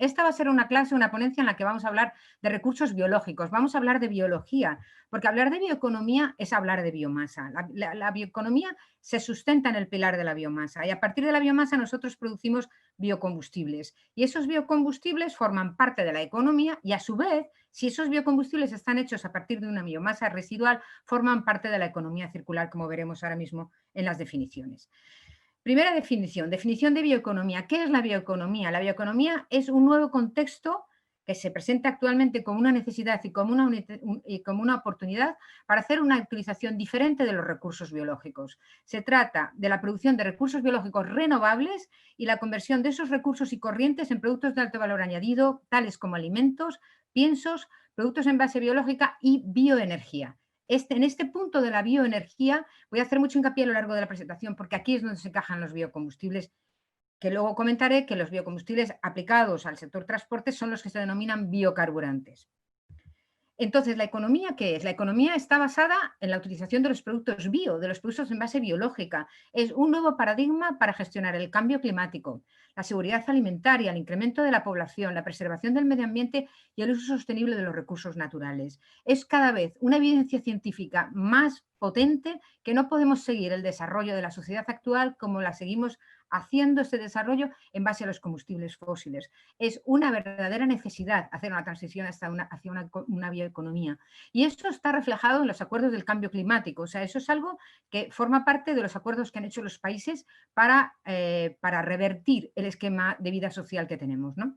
Esta va a ser una clase, una ponencia en la que vamos a hablar de recursos biológicos, vamos a hablar de biología, porque hablar de bioeconomía es hablar de biomasa. La bioeconomía se sustenta en el pilar de la biomasa y a partir de la biomasa nosotros producimos biocombustibles y esos biocombustibles forman parte de la economía y a su vez, si esos biocombustibles están hechos a partir de una biomasa residual, forman parte de la economía circular, como veremos ahora mismo en las definiciones. Primera definición de bioeconomía. ¿Qué es la bioeconomía? La bioeconomía es un nuevo contexto que se presenta actualmente como una necesidad y como una oportunidad para hacer una utilización diferente de los recursos biológicos. Se trata de la producción de recursos biológicos renovables y la conversión de esos recursos y corrientes en productos de alto valor añadido, tales como alimentos, piensos, productos en base biológica y bioenergía. En este punto de la bioenergía voy a hacer mucho hincapié a lo largo de la presentación porque aquí es donde se encajan los biocombustibles, que luego comentaré que los biocombustibles aplicados al sector transporte son los que se denominan biocarburantes. Entonces, ¿la economía qué es? La economía está basada en la utilización de los productos bio, de los productos en base biológica. Es un nuevo paradigma para gestionar el cambio climático, la seguridad alimentaria, el incremento de la población, la preservación del medio ambiente y el uso sostenible de los recursos naturales. Es cada vez una evidencia científica más potente que no podemos seguir el desarrollo de la sociedad actual como la seguimos haciendo este desarrollo en base a los combustibles fósiles. Es una verdadera necesidad hacer una transición hacia una bioeconomía. Y esto está reflejado en los acuerdos del cambio climático. O sea, eso es algo que forma parte de los acuerdos que han hecho los países para revertir el esquema de vida social que tenemos, ¿no?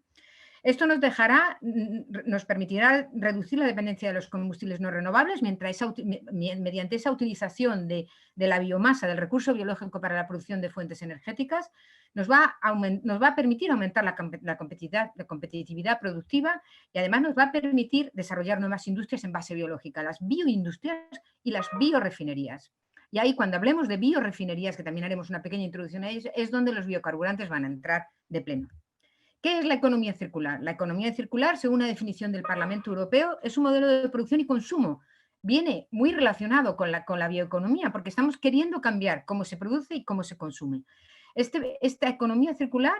Esto nos permitirá reducir la dependencia de los combustibles no renovables mediante esa utilización de la biomasa, del recurso biológico para la producción de fuentes energéticas, nos va a permitir aumentar la competitividad productiva y además nos va a permitir desarrollar nuevas industrias en base biológica, las bioindustrias y las biorefinerías. Y ahí cuando hablemos de biorefinerías, que también haremos una pequeña introducción a ellas, es donde los biocarburantes van a entrar de pleno. ¿Qué es la economía circular? La economía circular, según la definición del Parlamento Europeo, es un modelo de producción y consumo. Viene muy relacionado con la bioeconomía, porque estamos queriendo cambiar cómo se produce y cómo se consume. Esta economía circular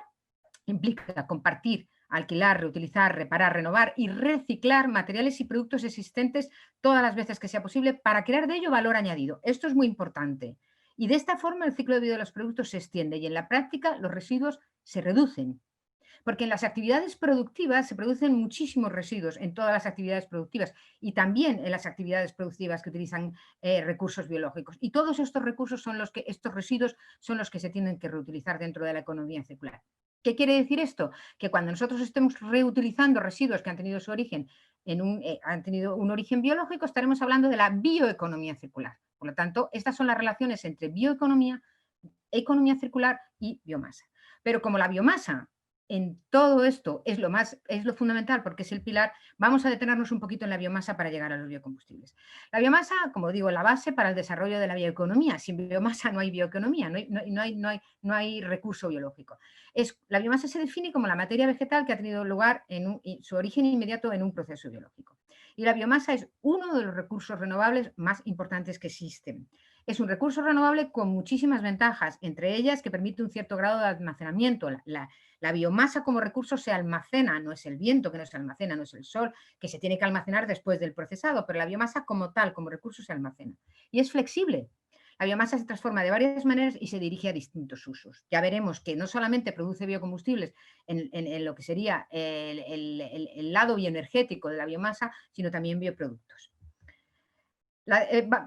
implica compartir, alquilar, reutilizar, reparar, renovar y reciclar materiales y productos existentes todas las veces que sea posible para crear de ello valor añadido. Esto es muy importante. Y de esta forma el ciclo de vida de los productos se extiende y en la práctica los residuos se reducen. Porque en las actividades productivas se producen muchísimos residuos en todas las actividades productivas y también en las actividades productivas que utilizan recursos biológicos. Y todos estos recursos estos residuos son los que se tienen que reutilizar dentro de la economía circular. ¿Qué quiere decir esto? Que cuando nosotros estemos reutilizando residuos que han tenido su origen han tenido un origen biológico, estaremos hablando de la bioeconomía circular. Por lo tanto, estas son las relaciones entre bioeconomía, economía circular y biomasa. Pero como la biomasa en todo esto es lo fundamental porque es el pilar, vamos a detenernos un poquito en la biomasa para llegar a los biocombustibles. La biomasa, como digo, es la base para el desarrollo de la bioeconomía. Sin biomasa no hay bioeconomía, no hay recurso biológico. La biomasa se define como la materia vegetal que ha tenido lugar su origen inmediato en un proceso biológico. Y la biomasa es uno de los recursos renovables más importantes que existen. Es un recurso renovable con muchísimas ventajas, entre ellas que permite un cierto grado de almacenamiento. La biomasa como recurso se almacena, no es el viento que no se almacena, no es el sol, que se tiene que almacenar después del procesado, pero la biomasa como tal, como recurso, se almacena. Y es flexible. La biomasa se transforma de varias maneras y se dirige a distintos usos. Ya veremos que no solamente produce biocombustibles en lo que sería el lado bioenergético de la biomasa, sino también bioproductos.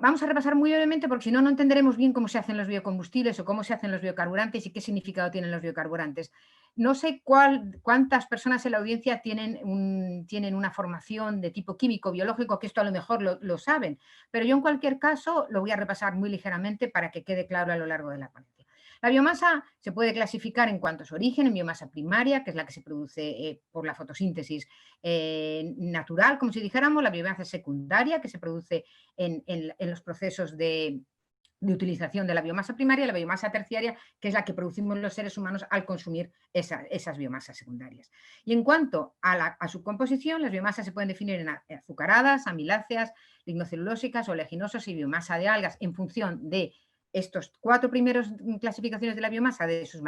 Vamos a repasar muy brevemente porque si no, no entenderemos bien cómo se hacen los biocombustibles o cómo se hacen los biocarburantes y qué significado tienen los biocarburantes. No sé cuántas personas en la audiencia tienen una formación de tipo químico, biológico, que esto a lo mejor lo saben, pero yo en cualquier caso lo voy a repasar muy ligeramente para que quede claro a lo largo de la ponencia. La biomasa se puede clasificar en cuanto a su origen, en biomasa primaria, que es la que se produce por la fotosíntesis natural, como si dijéramos, la biomasa secundaria, que se produce en los procesos de utilización de la biomasa primaria, y la biomasa terciaria, que es la que producimos los seres humanos al consumir esas biomasas secundarias. Y en cuanto a su composición, las biomasas se pueden definir en azucaradas, amiláceas, lignocelulósicas, oleaginosas y biomasa de algas en función de estos 4 primeros clasificaciones de la biomasa de sus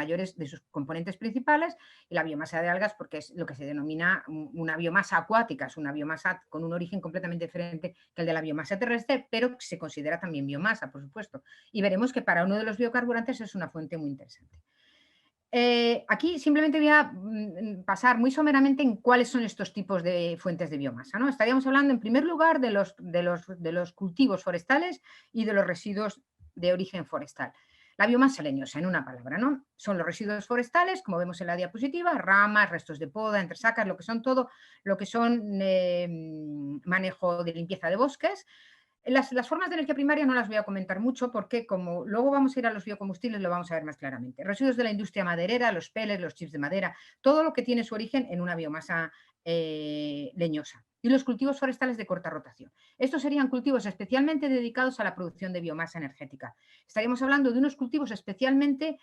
componentes principales, y la biomasa de algas porque es lo que se denomina una biomasa acuática, es una biomasa con un origen completamente diferente que el de la biomasa terrestre, pero se considera también biomasa, por supuesto. Y veremos que para uno de los biocarburantes es una fuente muy interesante. Aquí simplemente voy a pasar muy someramente en cuáles son estos tipos de fuentes de biomasa, ¿no? Estaríamos hablando en primer lugar de los cultivos forestales y de los residuos de origen forestal. La biomasa leñosa, en una palabra, ¿no? Son los residuos forestales, como vemos en la diapositiva, ramas, restos de poda, entresacas, lo que son todo, lo que son manejo de limpieza de bosques. Las formas de energía primaria no las voy a comentar mucho porque como luego vamos a ir a los biocombustibles lo vamos a ver más claramente. Residuos de la industria maderera, los pellets, los chips de madera, todo lo que tiene su origen en una biomasa leñosa. Y los cultivos forestales de corta rotación. Estos serían cultivos especialmente dedicados a la producción de biomasa energética. Estaríamos hablando de unos cultivos especialmente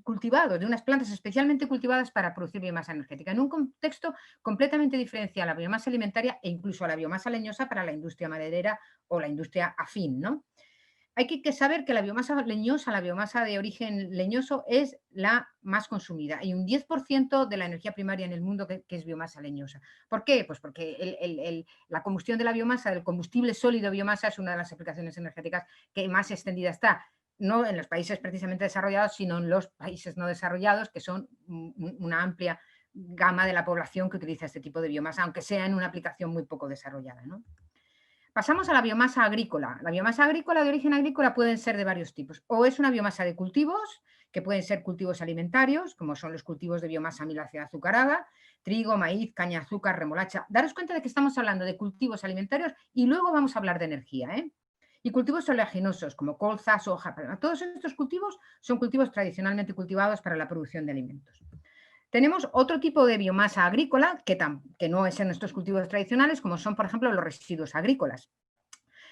cultivados, de unas plantas especialmente cultivadas para producir biomasa energética, en un contexto completamente diferencial a la biomasa alimentaria e incluso a la biomasa leñosa para la industria maderera o la industria afín, ¿no? Hay que saber que la biomasa leñosa, la biomasa de origen leñoso, es la más consumida. Hay un 10% de la energía primaria en el mundo que es biomasa leñosa. ¿Por qué? Pues porque la combustión de la biomasa, del combustible sólido biomasa, es una de las aplicaciones energéticas que más extendida está. No en los países precisamente desarrollados, sino en los países no desarrollados, que son una amplia gama de la población que utiliza este tipo de biomasa, aunque sea en una aplicación muy poco desarrollada, ¿no? Pasamos a la biomasa agrícola. La biomasa agrícola de origen agrícola pueden ser de varios tipos. O es una biomasa de cultivos, que pueden ser cultivos alimentarios, como son los cultivos de biomasa amilácea azucarada, trigo, maíz, caña de azúcar, remolacha. Daros cuenta de que estamos hablando de cultivos alimentarios y luego vamos a hablar de energía, ¿eh? Y cultivos oleaginosos, como colza, soja, palma. Todos estos cultivos son cultivos tradicionalmente cultivados para la producción de alimentos. Tenemos otro tipo de biomasa agrícola que no es en nuestros cultivos tradicionales, como son, por ejemplo, los residuos agrícolas.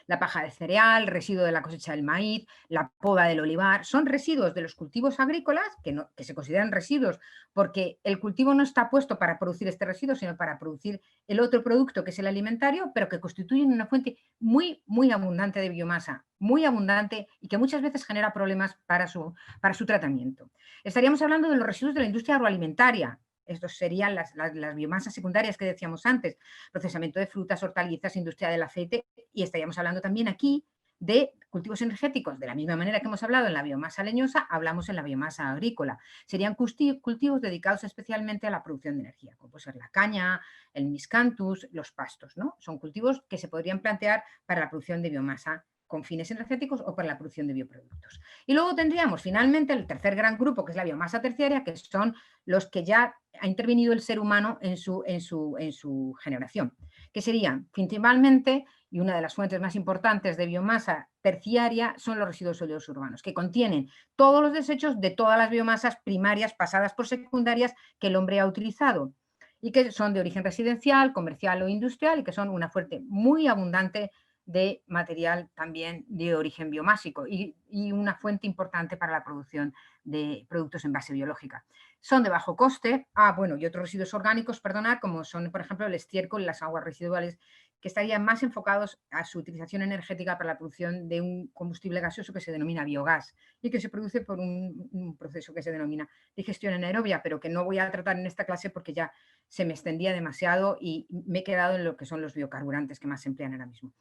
La paja de cereal, residuo de la cosecha del maíz, la poda del olivar, son residuos de los cultivos agrícolas que se consideran residuos porque el cultivo no está puesto para producir este residuo, sino para producir el otro producto que es el alimentario, pero que constituyen una fuente muy, muy abundante de biomasa, muy abundante y que muchas veces genera problemas para su tratamiento. Estaríamos hablando de los residuos de la industria agroalimentaria. Estos serían las biomasas secundarias que decíamos antes, procesamiento de frutas, hortalizas, industria del aceite, y estaríamos hablando también aquí de cultivos energéticos. De la misma manera que hemos hablado en la biomasa leñosa, hablamos en la biomasa agrícola. Serían cultivos dedicados especialmente a la producción de energía, como puede ser la caña, el miscanthus, los pastos, ¿no? Son cultivos que se podrían plantear para la producción de biomasa con fines energéticos o para la producción de bioproductos. Y luego tendríamos finalmente el tercer gran grupo, que es la biomasa terciaria, que son los que ya ha intervenido el ser humano en su generación, que serían principalmente, y una de las fuentes más importantes de biomasa terciaria, son los residuos sólidos urbanos, que contienen todos los desechos de todas las biomasas primarias pasadas por secundarias que el hombre ha utilizado y que son de origen residencial, comercial o industrial y que son una fuente muy abundante de material también de origen biomásico y una fuente importante para la producción de productos en base biológica. Son de bajo coste, bueno, y otros residuos orgánicos, perdonad, como son, por ejemplo, el estiércol y las aguas residuales, que estarían más enfocados a su utilización energética para la producción de un combustible gaseoso que se denomina biogás y que se produce por un proceso que se denomina digestión anaerobia, pero que no voy a tratar en esta clase porque ya se me extendía demasiado y me he quedado en lo que son los biocarburantes que más se emplean ahora mismo.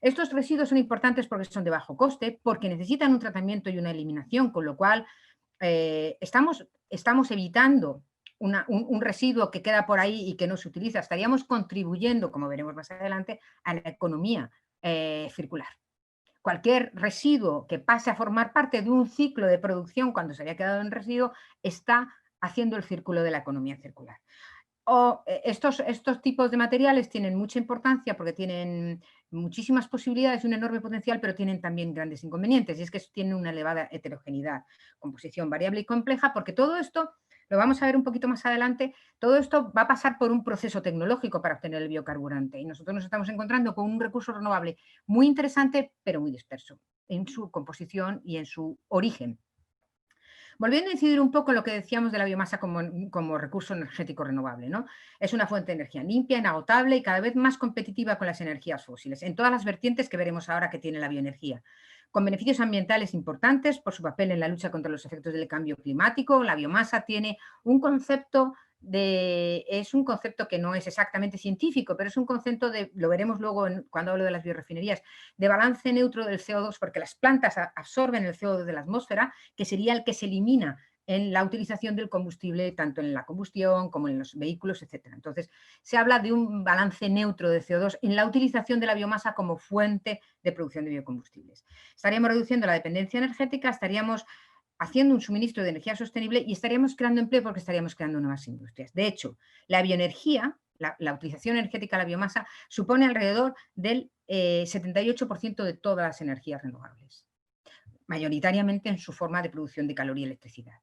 Estos residuos son importantes porque son de bajo coste, porque necesitan un tratamiento y una eliminación, con lo cual estamos evitando un residuo que queda por ahí y que no se utiliza. Estaríamos contribuyendo, como veremos más adelante, a la economía circular. Cualquier residuo que pase a formar parte de un ciclo de producción cuando se había quedado en residuo está haciendo el círculo de la economía circular. Estos tipos de materiales tienen mucha importancia porque tienen muchísimas posibilidades y un enorme potencial, pero tienen también grandes inconvenientes, y es que tienen una elevada heterogeneidad, composición variable y compleja, porque todo esto, lo vamos a ver un poquito más adelante, todo esto va a pasar por un proceso tecnológico para obtener el biocarburante, y nosotros nos estamos encontrando con un recurso renovable muy interesante, pero muy disperso en su composición y en su origen. Volviendo a incidir un poco en lo que decíamos de la biomasa como recurso energético renovable, ¿no? Es una fuente de energía limpia, inagotable y cada vez más competitiva con las energías fósiles, en todas las vertientes que veremos ahora que tiene la bioenergía. con beneficios ambientales importantes por su papel en la lucha contra los efectos del cambio climático. La biomasa tiene un concepto es un concepto que no es exactamente científico, pero es un concepto de, lo veremos luego cuando hablo de las biorefinerías, de balance neutro del CO2, porque las plantas absorben el CO2 de la atmósfera, que sería el que se elimina en la utilización del combustible, tanto en la combustión como en los vehículos, etc. Entonces, se habla de un balance neutro de CO2 en la utilización de la biomasa como fuente de producción de biocombustibles. Estaríamos reduciendo la dependencia energética, estaríamos haciendo un suministro de energía sostenible y estaríamos creando empleo porque estaríamos creando nuevas industrias. De hecho, la bioenergía, la utilización energética de la biomasa, supone alrededor del 78% de todas las energías renovables, mayoritariamente en su forma de producción de calor y electricidad.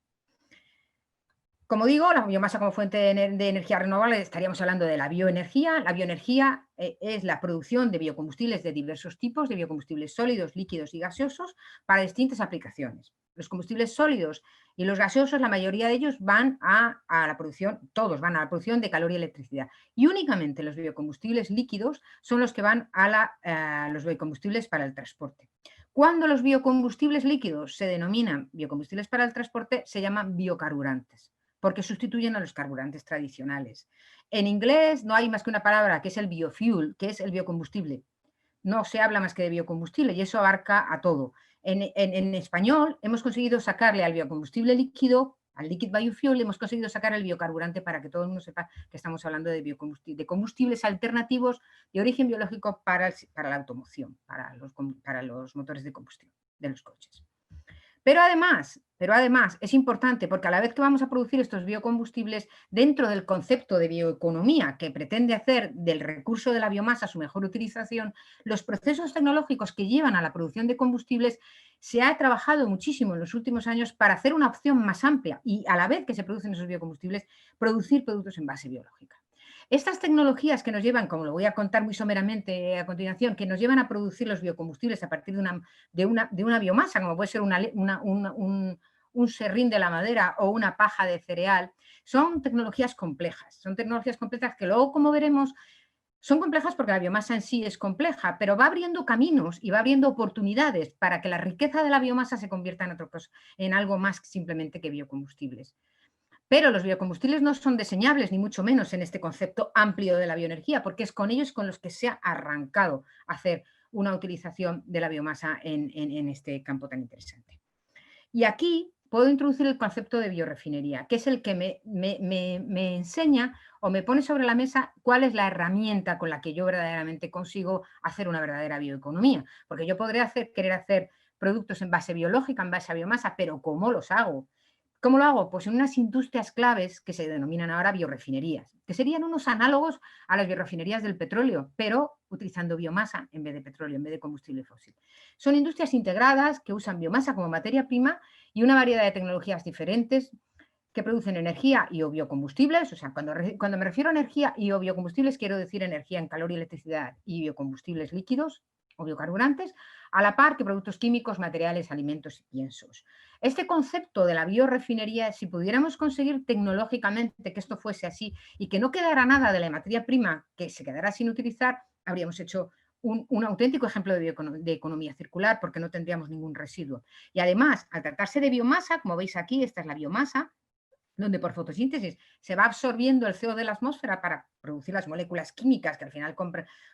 Como digo, la biomasa como fuente de energía renovable, estaríamos hablando de la bioenergía. La bioenergía es la producción de biocombustibles de diversos tipos, de biocombustibles sólidos, líquidos y gaseosos, para distintas aplicaciones. Los combustibles sólidos y los gaseosos, la mayoría de ellos van a la producción, todos van a la producción de calor y electricidad. Y únicamente los biocombustibles líquidos son los que van a los biocombustibles para el transporte. Cuando los biocombustibles líquidos se denominan biocombustibles para el transporte, se llaman biocarburantes, porque sustituyen a los carburantes tradicionales. En inglés no hay más que una palabra, que es el biofuel, que es el biocombustible. No se habla más que de biocombustible y eso abarca a todo. En español hemos conseguido sacarle al biocombustible líquido, al liquid biofuel, hemos conseguido sacar el biocarburante para que todo el mundo sepa que estamos hablando de combustibles alternativos de origen biológico para la automoción, para los motores de combustión de los coches. Pero además, es importante porque a la vez que vamos a producir estos biocombustibles, dentro del concepto de bioeconomía que pretende hacer del recurso de la biomasa su mejor utilización, los procesos tecnológicos que llevan a la producción de combustibles se ha trabajado muchísimo en los últimos años para hacer una opción más amplia y a la vez que se producen esos biocombustibles, producir productos en base biológica. Estas tecnologías que nos llevan, como lo voy a contar muy someramente a continuación, que nos llevan a producir los biocombustibles a partir de una biomasa, como puede ser un serrín de la madera o una paja de cereal, son tecnologías complejas. Son tecnologías complejas que luego, como veremos, son complejas porque la biomasa en sí es compleja, pero va abriendo caminos y va abriendo oportunidades para que la riqueza de la biomasa se convierta en algo más simplemente que biocombustibles. Pero los biocombustibles no son diseñables, ni mucho menos en este concepto amplio de la bioenergía, porque es con ellos con los que se ha arrancado a hacer una utilización de la biomasa en este campo tan interesante. Y aquí puedo introducir el concepto de biorefinería, que es el que me enseña o me pone sobre la mesa cuál es la herramienta con la que yo verdaderamente consigo hacer una verdadera bioeconomía. Porque yo podré querer hacer productos en base biológica, en base a biomasa, pero ¿cómo los hago? ¿Cómo lo hago? Pues en unas industrias claves que se denominan ahora biorefinerías, que serían unos análogos a las biorefinerías del petróleo, pero utilizando biomasa en vez de petróleo, en vez de combustible fósil. Son industrias integradas que usan biomasa como materia prima y una variedad de tecnologías diferentes que producen energía y o biocombustibles. O sea, cuando me refiero a energía y o biocombustibles, quiero decir energía en calor y electricidad y biocombustibles líquidos o biocarburantes, a la par que productos químicos, materiales, alimentos y piensos. Este concepto de la biorefinería, si pudiéramos conseguir tecnológicamente que esto fuese así y que no quedara nada de la materia prima que se quedara sin utilizar, habríamos hecho un auténtico ejemplo de economía circular porque no tendríamos ningún residuo. Y además, al tratarse de biomasa, como veis aquí, esta es la biomasa, donde por fotosíntesis se va absorbiendo el CO2 de la atmósfera para producir las moléculas químicas que al final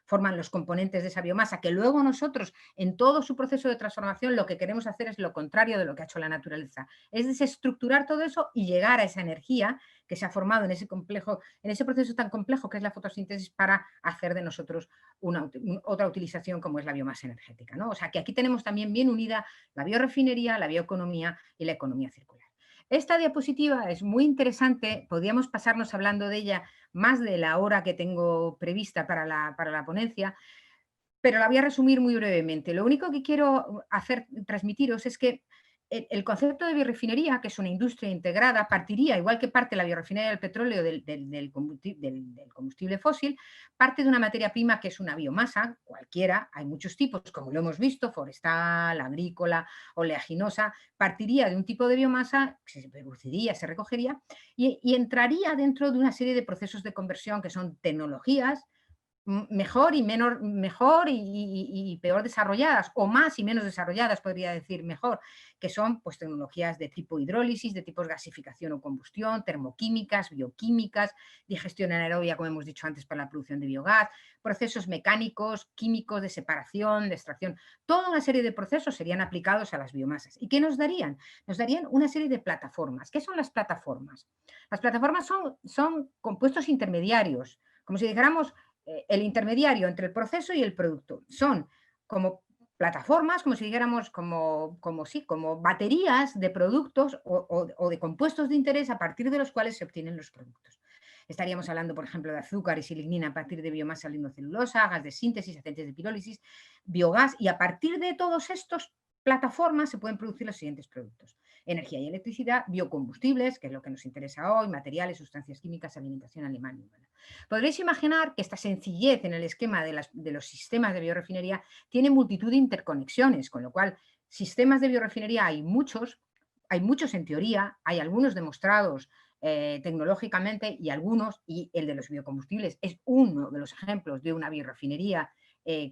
forman los componentes de esa biomasa, que luego nosotros en todo su proceso de transformación lo que queremos hacer es lo contrario de lo que ha hecho la naturaleza, es desestructurar todo eso y llegar a esa energía que se ha formado en ese proceso tan complejo que es la fotosíntesis para hacer de nosotros otra utilización como es la biomasa energética, ¿no? O sea que aquí tenemos también bien unida la biorefinería, la bioeconomía y la economía circular. Esta diapositiva es muy interesante, podríamos pasarnos hablando de ella más de la hora que tengo prevista para la ponencia, pero la voy a resumir muy brevemente. Lo único que quiero transmitiros es que el concepto de biorefinería, que es una industria integrada, partiría, igual que parte la biorefinería del petróleo del combustible fósil, parte de una materia prima que es una biomasa, cualquiera, hay muchos tipos, como lo hemos visto, forestal, agrícola, oleaginosa, partiría de un tipo de biomasa que se produciría, se recogería y entraría dentro de una serie de procesos de conversión que son tecnologías, mejor y y peor desarrolladas, o más y menos desarrolladas, podría decir mejor, que son pues tecnologías de tipo hidrólisis, de tipos gasificación o combustión, termoquímicas, bioquímicas, digestión anaerobia, como hemos dicho antes, para la producción de biogás, procesos mecánicos, químicos de separación, de extracción. Toda una serie de procesos serían aplicados a las biomasas. ¿Y qué nos darían? Nos darían una serie de plataformas. ¿Qué son las plataformas? Las plataformas son compuestos intermediarios, como si dijéramos el intermediario entre el proceso y el producto. Son como plataformas, como si dijéramos, como baterías de productos o de compuestos de interés a partir de los cuales se obtienen los productos. Estaríamos hablando, por ejemplo, de azúcares y lignina a partir de biomasa lignocelulosa, gas de síntesis, aceites de pirólisis, biogás, y a partir de todos estos plataformas se pueden producir los siguientes productos: energía y electricidad, biocombustibles, que es lo que nos interesa hoy, materiales, sustancias químicas, alimentación animal y humana. Podréis imaginar que esta sencillez en el esquema de los sistemas de biorefinería tiene multitud de interconexiones, con lo cual sistemas de biorefinería hay muchos en teoría, hay algunos demostrados tecnológicamente y el de los biocombustibles es uno de los ejemplos de una biorefinería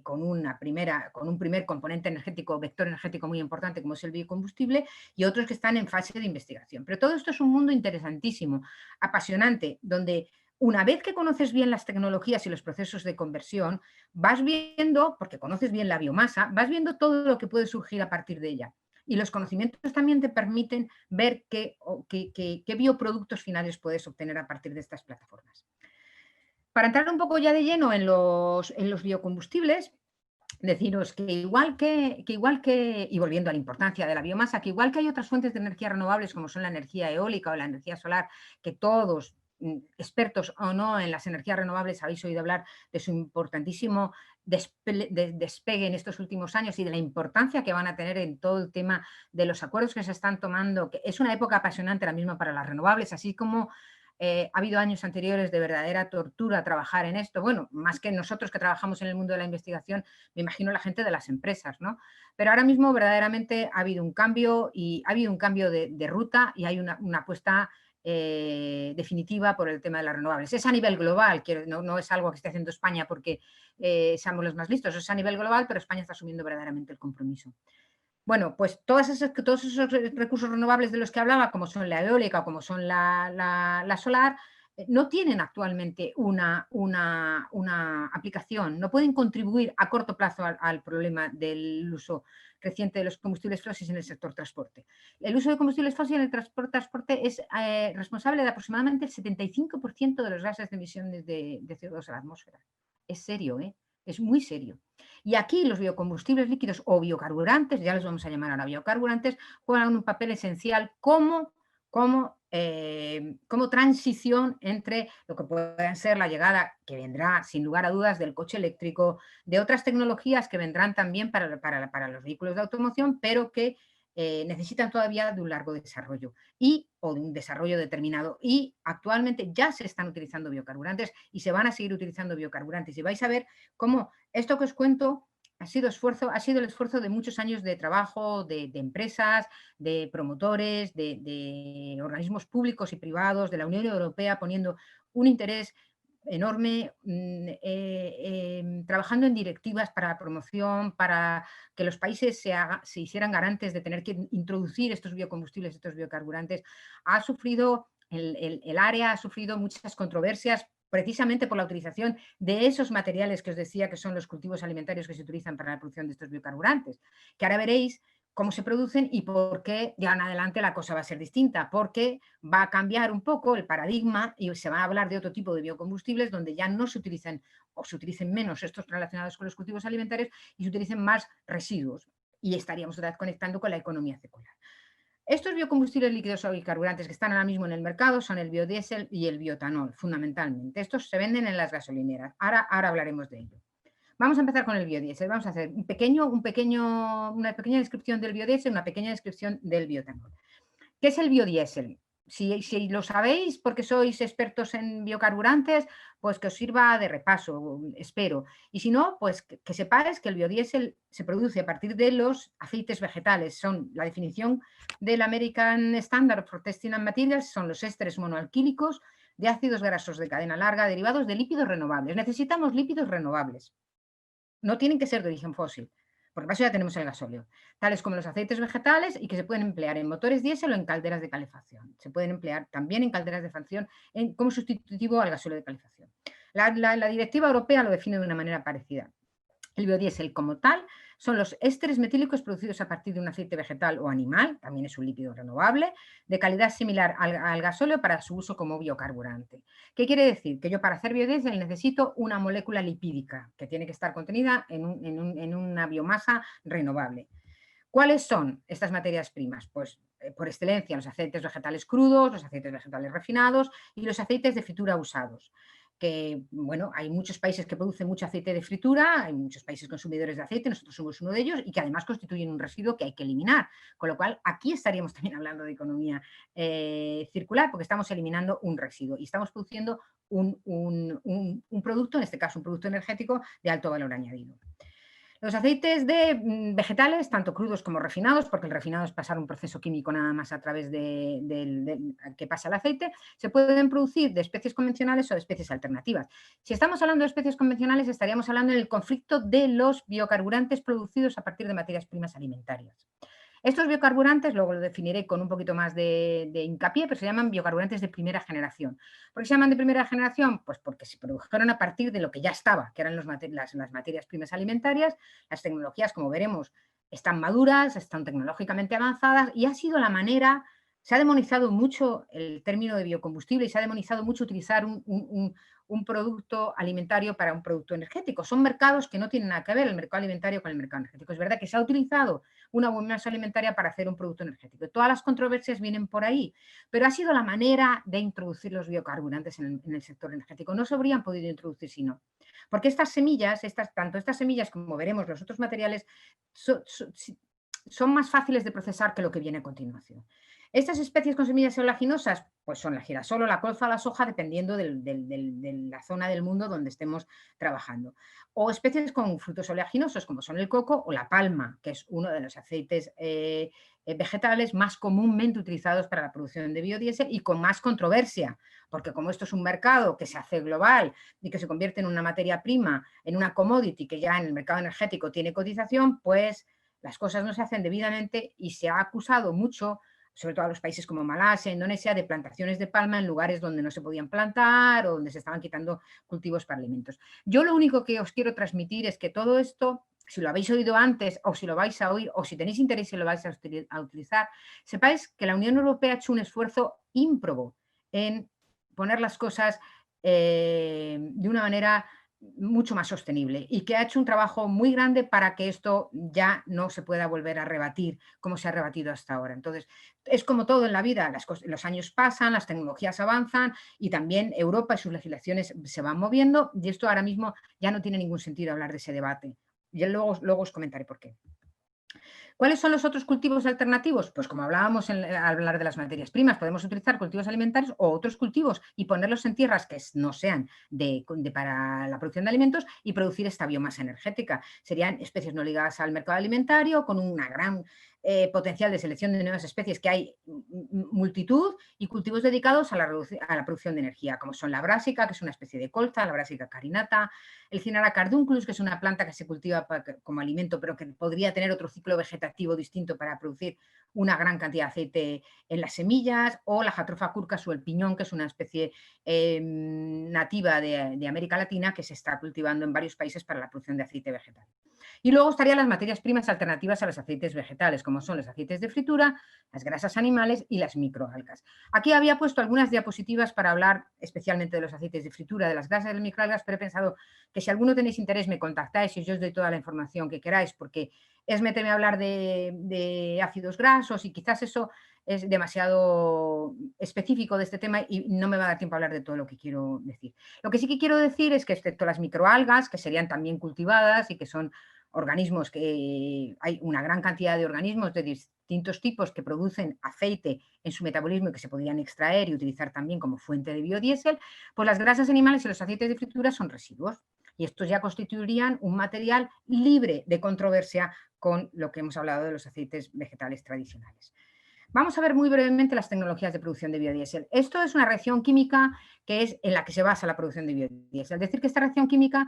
con un primer componente energético, vector energético muy importante como es el biocombustible, y otros que están en fase de investigación. Pero todo esto es un mundo interesantísimo, apasionante, donde una vez que conoces bien las tecnologías y los procesos de conversión, vas viendo, porque conoces bien la biomasa, vas viendo todo lo que puede surgir a partir de ella. Y los conocimientos también te permiten ver qué bioproductos finales puedes obtener a partir de estas plataformas. Para entrar un poco ya de lleno en los biocombustibles, deciros y volviendo a la importancia de la biomasa, que igual que hay otras fuentes de energía renovables como son la energía eólica o la energía solar, que todos, expertos o no en las energías renovables, habéis oído hablar de su importantísimo despegue en estos últimos años y de la importancia que van a tener en todo el tema de los acuerdos que se están tomando, que es una época apasionante ahora mismo para las renovables, así como ha habido años anteriores de verdadera tortura trabajar en esto. Bueno, más que nosotros que trabajamos en el mundo de la investigación, me imagino la gente de las empresas, ¿no? Pero ahora mismo verdaderamente ha habido un cambio de ruta y hay una apuesta definitiva por el tema de las renovables. Es a nivel global, no es algo que esté haciendo España porque seamos los más listos, es a nivel global, pero España está asumiendo verdaderamente el compromiso. Bueno, pues todos esos recursos renovables de los que hablaba, como son la eólica o como son la solar, no tienen actualmente una aplicación, no pueden contribuir a corto plazo al problema del uso creciente de los combustibles fósiles en el sector transporte. El uso de combustibles fósiles en el transporte es responsable de aproximadamente el 75% de los gases de emisiones de CO2 a la atmósfera. Es serio, ¿eh? Es muy serio. Y aquí los biocombustibles líquidos o biocarburantes, ya los vamos a llamar ahora biocarburantes, juegan un papel esencial como transición entre lo que puede ser la llegada, que vendrá sin lugar a dudas, del coche eléctrico, de otras tecnologías que vendrán también para los vehículos de automoción, pero que necesitan todavía de un largo desarrollo o de un desarrollo determinado. Y actualmente ya se están utilizando biocarburantes y se van a seguir utilizando biocarburantes. Y vais a ver cómo esto que os cuento ha sido el esfuerzo de muchos años de trabajo de empresas, de promotores, de organismos públicos y privados, de la Unión Europea, poniendo un interés enorme, trabajando en directivas para la promoción, para que los países se hicieran garantes de tener que introducir estos biocombustibles, estos biocarburantes. El área ha sufrido muchas controversias precisamente por la utilización de esos materiales que os decía que son los cultivos alimentarios que se utilizan para la producción de estos biocarburantes, que ahora veréis cómo se producen y por qué ya en adelante la cosa va a ser distinta, porque va a cambiar un poco el paradigma y se va a hablar de otro tipo de biocombustibles donde ya no se utilizan o se utilicen menos estos relacionados con los cultivos alimentarios y se utilicen más residuos, y estaríamos otra vez conectando con la economía circular. Estos biocombustibles líquidos o bicarburantes que están ahora mismo en el mercado son el biodiesel y el bioetanol, fundamentalmente. Estos se venden en las gasolineras. Ahora hablaremos de ello. Vamos a empezar con el biodiesel. Vamos a hacer una pequeña descripción del biodiesel, una pequeña descripción del bioetanol. ¿Qué es el biodiesel? Si lo sabéis porque sois expertos en biocarburantes, pues que os sirva de repaso, espero. Y si no, pues que sepáis que el biodiesel se produce a partir de los aceites vegetales. Son la definición del American Standard for Testing and Materials, son los ésteres monoalquílicos de ácidos grasos de cadena larga derivados de lípidos renovables. Necesitamos lípidos renovables. No tienen que ser de origen fósil, porque para eso ya tenemos el gasóleo, tales como los aceites vegetales y que se pueden emplear en motores diésel o en calderas de calefacción. Se pueden emplear también en calderas de facción como sustitutivo al gasóleo de calefacción. La directiva europea lo define de una manera parecida. El biodiesel como tal son los ésteres metílicos producidos a partir de un aceite vegetal o animal, también es un lípido renovable, de calidad similar al gasóleo para su uso como biocarburante. ¿Qué quiere decir? Que yo para hacer biodiesel necesito una molécula lipídica que tiene que estar contenida en una biomasa renovable. ¿Cuáles son estas materias primas? Pues por excelencia los aceites vegetales crudos, los aceites vegetales refinados y los aceites de fritura usados. Que, bueno, hay muchos países que producen mucho aceite de fritura, hay muchos países consumidores de aceite, nosotros somos uno de ellos, y que además constituyen un residuo que hay que eliminar. Con lo cual, aquí estaríamos también hablando de economía circular, porque estamos eliminando un residuo y estamos produciendo un producto, en este caso un producto energético de alto valor añadido. Los aceites vegetales, tanto crudos como refinados, porque el refinado es pasar un proceso químico nada más a través que pasa el aceite, se pueden producir de especies convencionales o de especies alternativas. Si estamos hablando de especies convencionales, estaríamos hablando del conflicto de los biocarburantes producidos a partir de materias primas alimentarias. Estos biocarburantes, luego lo definiré con un poquito más de hincapié, pero se llaman biocarburantes de primera generación. ¿Por qué se llaman de primera generación? Pues porque se produjeron a partir de lo que ya estaba, que eran las materias primas alimentarias. Las tecnologías, como veremos, están maduras, están tecnológicamente avanzadas y ha sido la manera. Se ha demonizado mucho el término de biocombustible y se ha demonizado mucho utilizar un producto alimentario para un producto energético. Son mercados que no tienen nada que ver el mercado alimentario con el mercado energético. Es verdad que se ha utilizado una biomasa alimentaria para hacer un producto energético. Todas las controversias vienen por ahí, pero ha sido la manera de introducir los biocarburantes en el sector energético. No se habrían podido introducir si no. Porque estas semillas, tanto estas semillas como veremos los otros materiales, son más fáciles de procesar que lo que viene a continuación. Estas especies con semillas oleaginosas, pues son la girasol o la colza o la soja, dependiendo de la zona del mundo donde estemos trabajando. O especies con frutos oleaginosos, como son el coco o la palma, que es uno de los aceites vegetales más comúnmente utilizados para la producción de biodiesel y con más controversia, porque como esto es un mercado que se hace global y que se convierte en una materia prima, en una commodity que ya en el mercado energético tiene cotización, pues las cosas no se hacen debidamente y se ha acusado mucho, sobre todo a los países como Malasia, Indonesia, de plantaciones de palma en lugares donde no se podían plantar o donde se estaban quitando cultivos para alimentos. Yo lo único que os quiero transmitir es que todo esto, si lo habéis oído antes o si lo vais a oír o si tenéis interés y lo vais a utilizar, sepáis que la Unión Europea ha hecho un esfuerzo ímprobo en poner las cosas de una manera mucho más sostenible y que ha hecho un trabajo muy grande para que esto ya no se pueda volver a rebatir como se ha rebatido hasta ahora. Entonces, es como todo en la vida, los años pasan, las tecnologías avanzan y también Europa y sus legislaciones se van moviendo y esto ahora mismo ya no tiene ningún sentido hablar de ese debate. Y luego os comentaré por qué. ¿Cuáles son los otros cultivos alternativos? Pues como hablábamos al hablar de las materias primas, podemos utilizar cultivos alimentarios o otros cultivos y ponerlos en tierras que no sean para la producción de alimentos y producir esta biomasa energética. Serían especies no ligadas al mercado alimentario, con una gran potencial de selección de nuevas especies, que hay multitud, y cultivos dedicados a la producción de energía, como son la brásica, que es una especie de colza, la brásica carinata, el Cynara cardunculus, que es una planta que se cultiva como alimento, pero que podría tener otro ciclo vegetativo distinto para producir una gran cantidad de aceite en las semillas, o la Jatropha curcas o el piñón, que es una especie nativa de América Latina que se está cultivando en varios países para la producción de aceite vegetal. Y luego estarían las materias primas alternativas a los aceites vegetales, como son los aceites de fritura, las grasas animales y las microalgas. Aquí había puesto algunas diapositivas para hablar especialmente de los aceites de fritura, de las grasas y las microalgas, pero he pensado que si alguno tenéis interés me contactáis y yo os doy toda la información que queráis, porque es meterme a hablar de ácidos grasos y quizás eso es demasiado específico de este tema y no me va a dar tiempo a hablar de todo lo que quiero decir. Lo que sí que quiero decir es que excepto las microalgas, que serían también cultivadas y que son organismos que hay una gran cantidad de organismos de distintos tipos que producen aceite en su metabolismo y que se podrían extraer y utilizar también como fuente de biodiesel, pues las grasas animales y los aceites de fritura son residuos y estos ya constituirían un material libre de controversia con lo que hemos hablado de los aceites vegetales tradicionales. Vamos a ver muy brevemente las tecnologías de producción de biodiesel. Esto es una reacción química que es en la que se basa la producción de biodiesel. Es decir, que esta reacción química,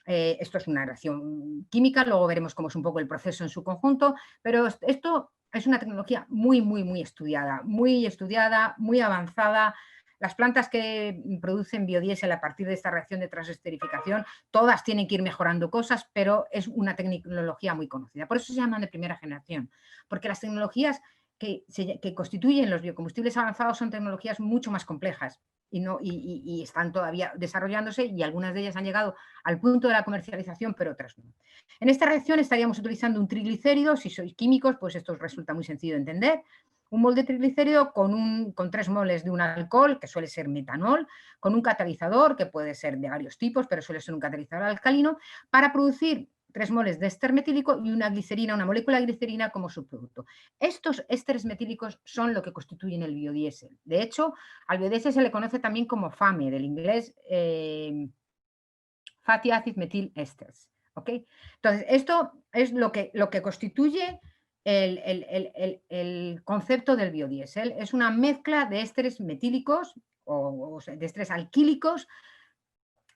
esto es una reacción química, luego veremos cómo es un poco el proceso en su conjunto, pero esto es una tecnología muy estudiada, muy avanzada. Las plantas que producen biodiesel a partir de esta reacción de transesterificación, todas tienen que ir mejorando cosas, pero es una tecnología muy conocida. Por eso se llaman de primera generación, porque las tecnologías que constituyen los biocombustibles avanzados son tecnologías mucho más complejas y están todavía desarrollándose, y algunas de ellas han llegado al punto de la comercialización, pero otras no. En esta reacción estaríamos utilizando un triglicérido. Si sois químicos, pues esto os resulta muy sencillo de entender. Un mol de triglicérido con 3 moles de un alcohol, que suele ser metanol, con un catalizador, que puede ser de varios tipos, pero suele ser un catalizador alcalino, para producir 3 moles de éster metílico y una glicerina, una molécula de glicerina como subproducto. Estos ésteres metílicos son lo que constituyen el biodiesel. De hecho, al biodiesel se le conoce también como FAME, del inglés Fatty Acid Methyl Esters. ¿Okay? Entonces, esto es lo que constituye el concepto del biodiesel. Es una mezcla de ésteres metílicos o de ésteres alquílicos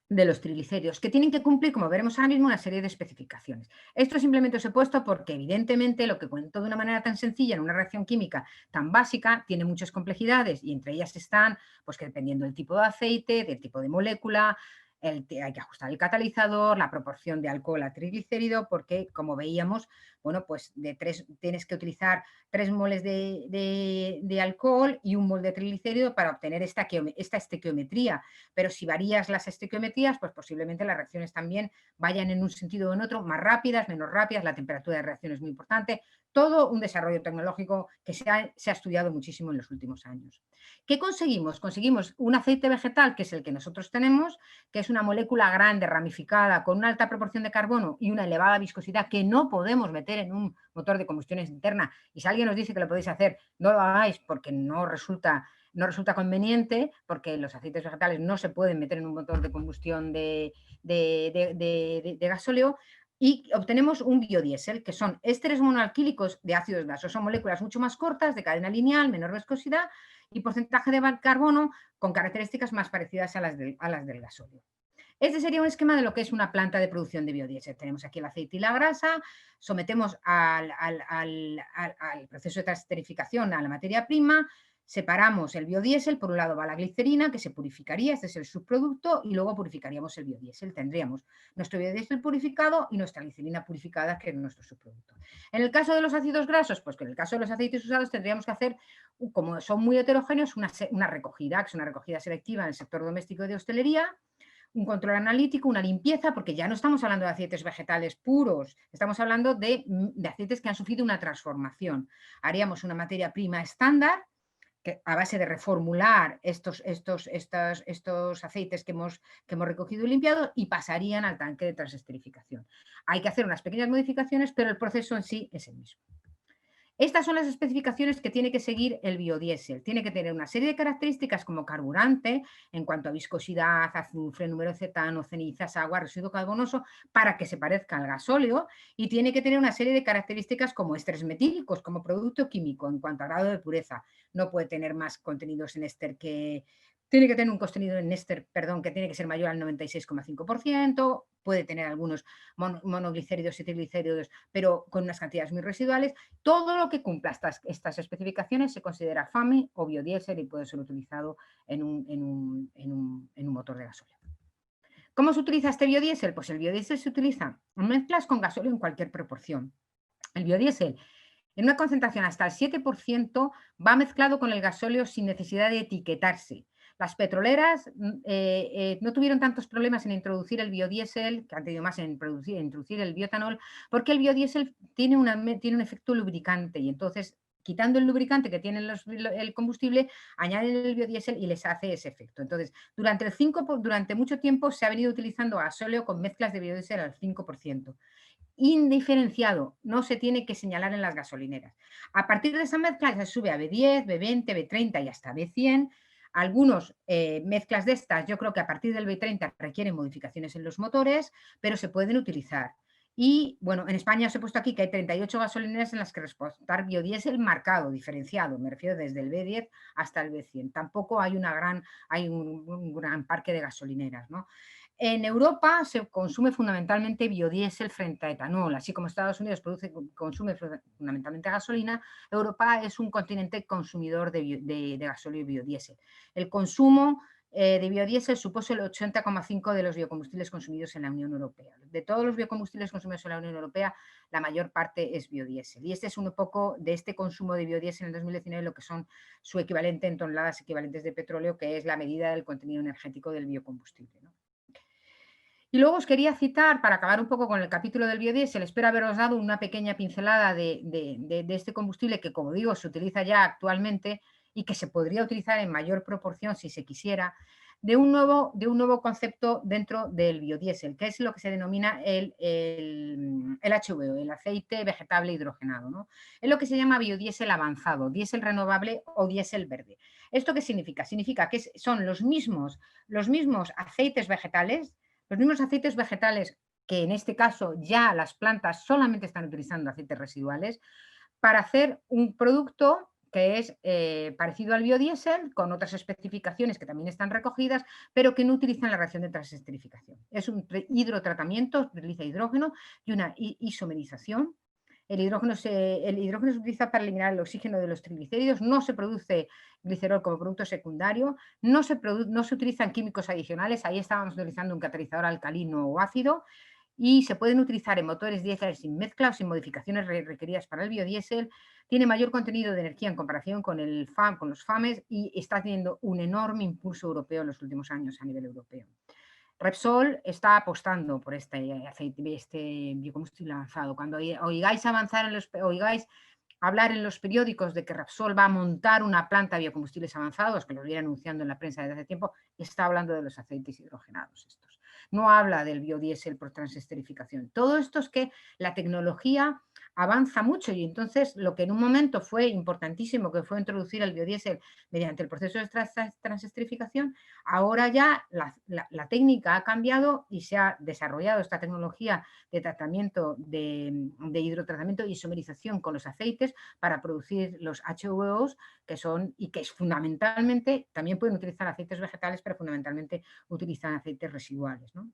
de los triglicéridos, que tienen que cumplir, como veremos ahora mismo, una serie de especificaciones. Esto simplemente os he puesto porque, evidentemente, lo que cuento de una manera tan sencilla en una reacción química tan básica tiene muchas complejidades, y entre ellas están, pues, que dependiendo del tipo de aceite, del tipo de molécula, hay que ajustar el catalizador, la proporción de alcohol a triglicérido, porque, como veíamos, bueno, pues tienes que utilizar 3 moles de alcohol y un mol de triglicérido para obtener esta estequiometría. Pero si varías las estequiometrías, pues posiblemente las reacciones también vayan en un sentido o en otro, más rápidas, menos rápidas, la temperatura de reacción es muy importante. Todo un desarrollo tecnológico que se ha estudiado muchísimo en los últimos años. ¿Qué conseguimos? Conseguimos un aceite vegetal, que es el que nosotros tenemos, que es una molécula grande, ramificada, con una alta proporción de carbono y una elevada viscosidad, que no podemos meter en un motor de combustión interna. Y si alguien nos dice que lo podéis hacer, no lo hagáis, porque no resulta conveniente, porque los aceites vegetales no se pueden meter en un motor de combustión de gasóleo, y obtenemos un biodiesel, que son ésteres monoalquílicos de ácidos grasos. Son moléculas mucho más cortas, de cadena lineal, menor viscosidad y porcentaje de carbono con características más parecidas a las del gasóleo. Este sería un esquema de lo que es una planta de producción de biodiesel. Tenemos aquí el aceite y la grasa, sometemos al proceso de transesterificación a la materia prima, separamos el biodiesel, por un lado va la glicerina, que se purificaría, este es el subproducto, y luego purificaríamos el biodiesel. Tendríamos nuestro biodiesel purificado y nuestra glicerina purificada, que es nuestro subproducto. En el caso de los ácidos grasos, pues que en el caso de los aceites usados tendríamos que hacer, como son muy heterogéneos, una recogida, que es una recogida selectiva en el sector doméstico y de hostelería, un control analítico, una limpieza, porque ya no estamos hablando de aceites vegetales puros, estamos hablando de aceites que han sufrido una transformación. Haríamos una materia prima estándar, que a base de reformular estos aceites que hemos recogido y limpiado, y pasarían al tanque de transesterificación. Hay que hacer unas pequeñas modificaciones, pero el proceso en sí es el mismo. Estas son las especificaciones que tiene que seguir el biodiesel. Tiene que tener una serie de características como carburante, en cuanto a viscosidad, azufre, número de cetano, cenizas, agua, residuo carbonoso, para que se parezca al gasóleo, y tiene que tener una serie de características como ésteres metílicos, como producto químico, en cuanto a grado de pureza. No puede tener más contenidos en éster que... Tiene que tener un contenido en éster, que tiene que ser mayor al 96,5%, puede tener algunos monoglicéridos y triglicéridos, pero con unas cantidades muy residuales. Todo lo que cumpla estas especificaciones se considera FAME o biodiesel y puede ser utilizado en un motor de gasóleo. ¿Cómo se utiliza este biodiesel? Pues el biodiesel se utiliza en mezclas con gasóleo en cualquier proporción. El biodiesel, en una concentración hasta el 7%, va mezclado con el gasóleo sin necesidad de etiquetarse. Las petroleras no tuvieron tantos problemas en introducir el biodiesel, que han tenido más en introducir el bioetanol, porque el biodiesel tiene un efecto lubricante, y entonces, quitando el lubricante que tiene el combustible, añaden el biodiesel y les hace ese efecto. Entonces, durante mucho tiempo se ha venido utilizando gasóleo con mezclas de biodiesel al 5%. Indiferenciado, no se tiene que señalar en las gasolineras. A partir de esa mezcla se sube a B10, B20, B30 y hasta B100. Algunos mezclas de estas, yo creo que a partir del B30 requieren modificaciones en los motores, pero se pueden utilizar. Y bueno, en España os he puesto aquí que hay 38 gasolineras en las que reportar biodiesel marcado, diferenciado, me refiero desde el B10 hasta el B100. Tampoco hay un gran parque de gasolineras, ¿no? En Europa se consume fundamentalmente biodiesel frente a etanol, así como Estados Unidos consume fundamentalmente gasolina. Europa es un continente consumidor de gasóleo y biodiesel. El consumo de biodiesel supuso el 80,5% de los biocombustibles consumidos en la Unión Europea. De todos los biocombustibles consumidos en la Unión Europea, la mayor parte es biodiesel. Y este es un poco de este consumo de biodiesel en el 2019, lo que son su equivalente en toneladas equivalentes de petróleo, que es la medida del contenido energético del biocombustible, ¿no? Y luego os quería citar, para acabar un poco con el capítulo del biodiesel, espero haberos dado una pequeña pincelada de este combustible que, como digo, se utiliza ya actualmente y que se podría utilizar en mayor proporción si se quisiera, de un nuevo concepto dentro del biodiesel, que es lo que se denomina el HVO, el aceite vegetable hidrogenado, ¿no? Es lo que se llama biodiesel avanzado, diésel renovable o diésel verde. ¿Esto qué significa? Significa que son los mismos aceites vegetales, que en este caso ya las plantas solamente están utilizando aceites residuales, para hacer un producto que es parecido al biodiesel, con otras especificaciones que también están recogidas, pero que no utilizan la reacción de transesterificación. Es un hidrotratamiento, utiliza hidrógeno y una isomerización. El hidrógeno se utiliza para eliminar el oxígeno de los triglicéridos, no se produce glicerol como producto secundario, no se utilizan químicos adicionales, ahí estábamos utilizando un catalizador alcalino o ácido, y se pueden utilizar en motores diésel sin mezcla o sin modificaciones requeridas para el biodiesel. Tiene mayor contenido de energía en comparación con los FAMES y está teniendo un enorme impulso europeo en los últimos años a nivel europeo. Repsol está apostando por este biocombustible avanzado. Cuando oigáis hablar en los periódicos de que Repsol va a montar una planta de biocombustibles avanzados, que lo viene anunciando en la prensa desde hace tiempo, está hablando de los aceites hidrogenados estos. No habla del biodiesel por transesterificación. Todo esto es que la tecnología avanza mucho, y entonces lo que en un momento fue importantísimo, que fue introducir el biodiesel mediante el proceso de transesterificación, ahora ya la técnica ha cambiado y se ha desarrollado esta tecnología de tratamiento, de hidrotratamiento y isomerización con los aceites para producir los HVOs, que fundamentalmente también pueden utilizar aceites vegetales, pero fundamentalmente utilizan aceites residuales, ¿no?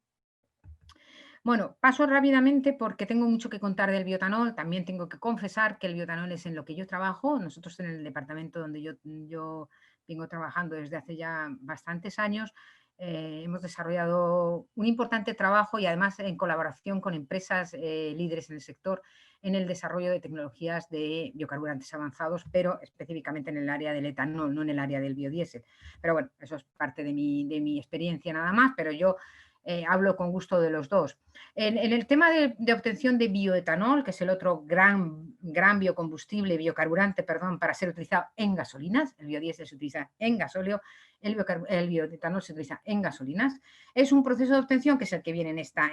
Bueno, paso rápidamente porque tengo mucho que contar del bioetanol. También tengo que confesar que el bioetanol es en lo que yo trabajo. Nosotros, en el departamento donde yo vengo trabajando desde hace ya bastantes años, hemos desarrollado un importante trabajo, y además en colaboración con empresas líderes en el sector, en el desarrollo de tecnologías de biocarburantes avanzados, pero específicamente en el área del etanol, no en el área del biodiesel. Pero bueno, eso es parte de mi experiencia nada más, pero yo hablo con gusto de los dos. En el tema de obtención de bioetanol, que es el otro gran biocombustible, biocarburante, perdón, para ser utilizado en gasolinas, el biodiesel se utiliza en gasóleo, el bioetanol se utiliza en gasolinas, es un proceso de obtención que es el que viene en esta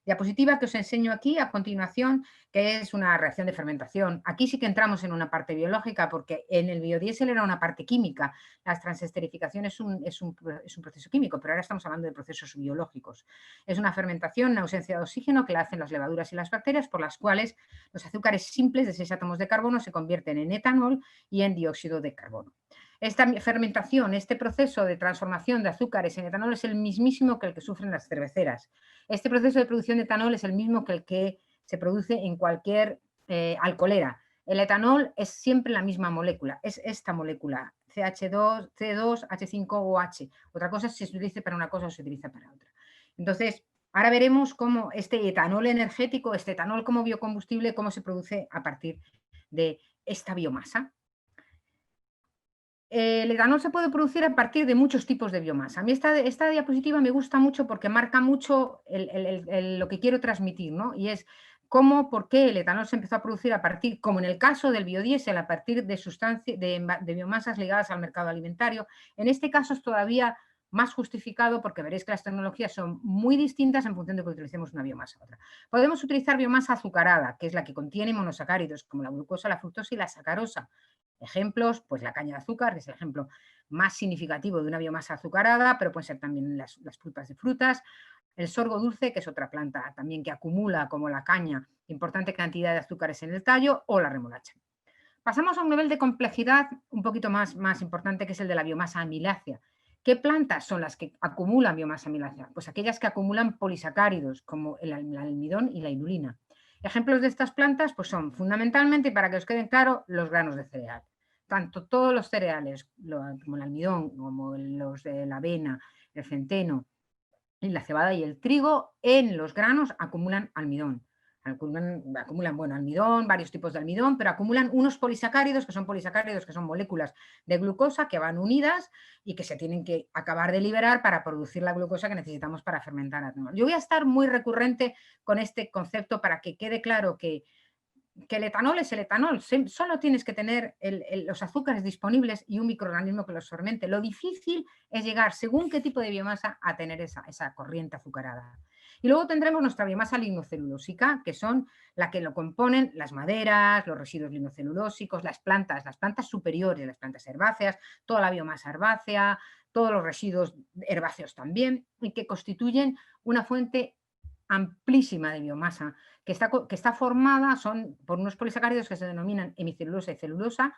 diapositiva que os enseño aquí a continuación, que es una reacción de fermentación. Aquí sí que entramos en una parte biológica, porque en el biodiesel era una parte química. La transesterificación es un proceso químico, pero ahora estamos hablando de procesos biológicos. Es una fermentación en ausencia de oxígeno que la hacen las levaduras y las bacterias, por las cuales los azúcares simples de 6 átomos de carbono se convierten en etanol y en dióxido de carbono. Esta fermentación, este proceso de transformación de azúcares en etanol, es el mismísimo que el que sufren las cerveceras. Este proceso de producción de etanol es el mismo que el que se produce en cualquier alcoholera. El etanol es siempre la misma molécula, es esta molécula, CH2, C2, H5 o H. Otra cosa es si se utiliza para una cosa o se utiliza para otra. Entonces, ahora veremos cómo este etanol energético, este etanol como biocombustible, cómo se produce a partir de esta biomasa. El etanol se puede producir a partir de muchos tipos de biomasa. A mí esta diapositiva me gusta mucho porque marca mucho lo que quiero transmitir, ¿no? Y es por qué el etanol se empezó a producir a partir, como en el caso del biodiesel, a partir de biomasas ligadas al mercado alimentario. En este caso es todavía más justificado, porque veréis que las tecnologías son muy distintas en función de que utilicemos una biomasa u otra. Podemos utilizar biomasa azucarada, que es la que contiene monosacáridos, como la glucosa, la fructosa y la sacarosa. Ejemplos, pues la caña de azúcar, que es el ejemplo más significativo de una biomasa azucarada, pero pueden ser también las pulpas de frutas. el sorgo dulce, que es otra planta también que acumula, como la caña, importante cantidad de azúcares en el tallo, o la remolacha. Pasamos a un nivel de complejidad un poquito más importante, que es el de la biomasa amilácea. ¿Qué plantas son las que acumulan biomasa amilácea? Pues aquellas que acumulan polisacáridos, como el almidón y la inulina. Ejemplos de estas plantas pues son fundamentalmente, y para que os queden claro, los granos de cereal. Tanto todos los cereales, como el almidón, como los de la avena, el centeno, y la cebada y el trigo, en los granos acumulan almidón. Acumulan, bueno, almidón, varios tipos de almidón, pero acumulan unos polisacáridos, que son moléculas de glucosa que van unidas y que se tienen que acabar de liberar para producir la glucosa que necesitamos para fermentar. Yo voy a estar muy recurrente con este concepto para que quede claro que el etanol es el etanol, solo tienes que tener los azúcares disponibles y un microorganismo que los fermente. Lo difícil es llegar, según qué tipo de biomasa, a tener esa corriente azucarada. Y luego tendremos nuestra biomasa lignocelulósica, que son la que lo componen las maderas, los residuos lignocelulósicos, las plantas superiores, las plantas herbáceas, toda la biomasa herbácea, todos los residuos herbáceos también, y que constituyen una fuente amplísima de biomasa que está formada por unos polisacáridos que se denominan hemicelulosa y celulosa,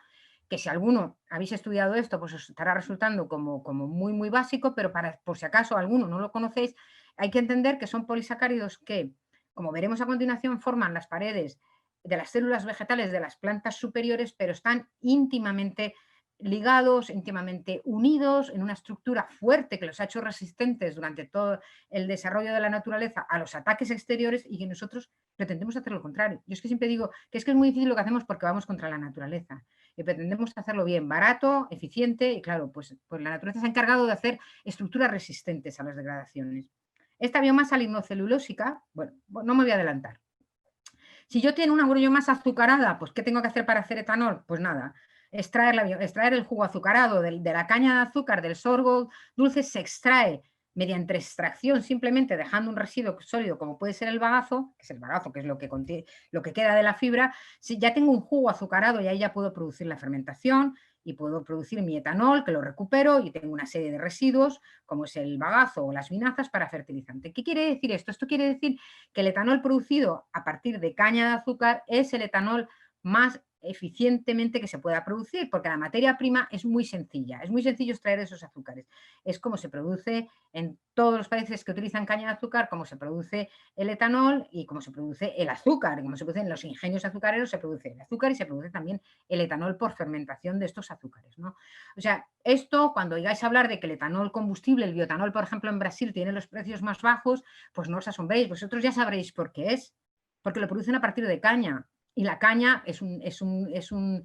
que si alguno habéis estudiado esto, pues os estará resultando como muy básico, pero por si acaso alguno no lo conocéis, hay que entender que son polisacáridos que, como veremos a continuación, forman las paredes de las células vegetales de las plantas superiores, pero están íntimamente ligados, íntimamente unidos en una estructura fuerte que los ha hecho resistentes durante todo el desarrollo de la naturaleza a los ataques exteriores, y que nosotros pretendemos hacer lo contrario. Yo es que siempre digo que es muy difícil lo que hacemos porque vamos contra la naturaleza y pretendemos hacerlo bien, barato, eficiente, y claro, pues la naturaleza se ha encargado de hacer estructuras resistentes a las degradaciones. Esta biomasa lignocelulósica, bueno, no me voy a adelantar. Si yo tengo una biomasa azucarada, pues ¿qué tengo que hacer para hacer etanol? Pues nada, extraer el jugo azucarado de la caña de azúcar, del sorgo dulce, se extrae mediante extracción, simplemente dejando un residuo sólido como puede ser el bagazo, que es lo que queda de la fibra. Si ya tengo un jugo azucarado, y ahí ya puedo producir la fermentación y puedo producir mi etanol, que lo recupero, y tengo una serie de residuos como es el bagazo o las vinazas para fertilizante. ¿Qué quiere decir esto? Esto quiere decir que el etanol producido a partir de caña de azúcar es el etanol más eficientemente que se pueda producir, porque la materia prima es muy sencilla, es muy sencillo extraer esos azúcares. Es como se produce en todos los países que utilizan caña de azúcar, como se produce el etanol y como se produce el azúcar, como se produce en los ingenios azucareros, se produce el azúcar y se produce también el etanol por fermentación de estos azúcares, ¿no? O sea, esto, cuando oigáis hablar de que el etanol combustible, el bioetanol, por ejemplo, en Brasil tiene los precios más bajos, pues no os asombréis, vosotros ya sabréis por qué es, porque lo producen a partir de caña. Y la caña es un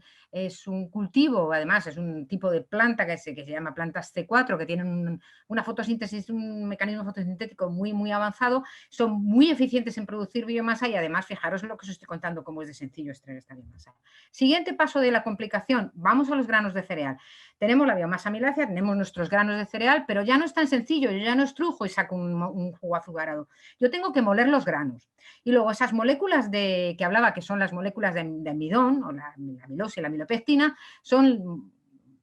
cultivo, además es un tipo de planta que se llama plantas C4, que tienen una fotosíntesis, un mecanismo fotosintético muy avanzado, son muy eficientes en producir biomasa, y además fijaros en lo que os estoy contando, cómo es de sencillo extraer esta biomasa. Siguiente paso de la complicación, vamos a los granos de cereal. Tenemos la biomasa amilácea, tenemos nuestros granos de cereal, pero ya no es tan sencillo, yo ya no estrujo y saco un jugo azucarado, yo tengo que moler los granos. Y luego esas moléculas que hablaba, que son las moléculas de almidón, o la amilosa y la amilopectina, son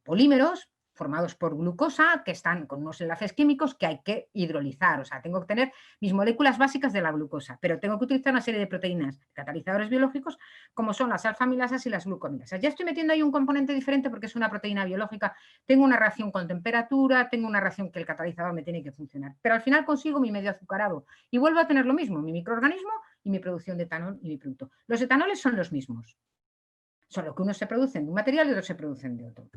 polímeros formados por glucosa, que están con unos enlaces químicos que hay que hidrolizar. O sea, tengo que tener mis moléculas básicas de la glucosa, pero tengo que utilizar una serie de proteínas, catalizadores biológicos, como son las alfamilasas y las glucomilasas. Ya estoy metiendo ahí un componente diferente porque es una proteína biológica. Tengo una reacción con temperatura, tengo una reacción que el catalizador me tiene que funcionar, pero al final consigo mi medio azucarado y vuelvo a tener lo mismo, mi microorganismo y mi producción de etanol y mi producto. Los etanoles son los mismos, solo que unos se producen de un material y otros se producen de otro.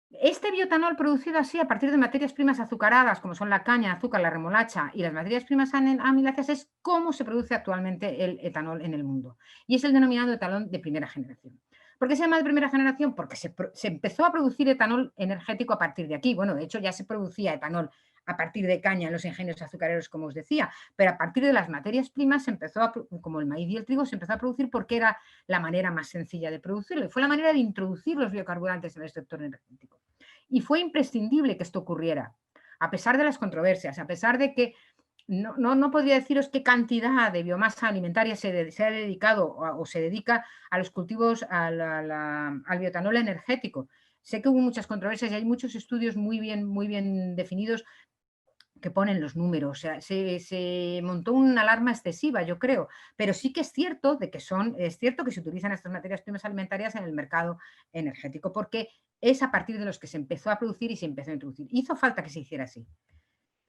Este bioetanol producido así a partir de materias primas azucaradas, como son la caña, el azúcar, la remolacha y las materias primas amiláceas, es cómo se produce actualmente el etanol en el mundo. Y es el denominado etanol de primera generación. ¿Por qué se llama de primera generación? Porque se empezó a producir etanol energético a partir de aquí. Bueno, de hecho ya se producía etanol a partir de caña en los ingenios azucareros, como os decía, pero a partir de las materias primas se empezó como el maíz y el trigo, se empezó a producir porque era la manera más sencilla de producirlo y fue la manera de introducir los biocarburantes en el sector energético. Y fue imprescindible que esto ocurriera, a pesar de las controversias, a pesar de que no podría deciros qué cantidad de biomasa alimentaria se ha dedicado o se dedica a los cultivos, al bioetanol energético. Sé que hubo muchas controversias y hay muchos estudios muy bien definidos que ponen los números. O sea, se montó una alarma excesiva, yo creo, pero sí que es cierto es cierto que se utilizan estas materias primas alimentarias en el mercado energético, porque es a partir de los que se empezó a producir y se empezó a introducir. Hizo falta que se hiciera así.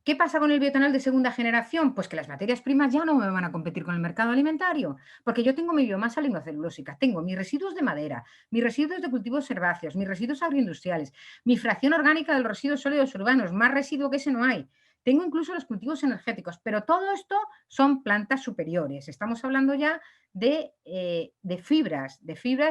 ¿Qué pasa con el bioetanol de segunda generación? Pues que las materias primas ya no me van a competir con el mercado alimentario, porque yo tengo mi biomasa lignocelulósica, tengo mis residuos de madera, mis residuos de cultivos herbáceos, mis residuos agroindustriales, mi fracción orgánica de los residuos sólidos urbanos, más residuo que ese no hay. Tengo incluso los cultivos energéticos, pero todo esto son plantas superiores. Estamos hablando ya de fibras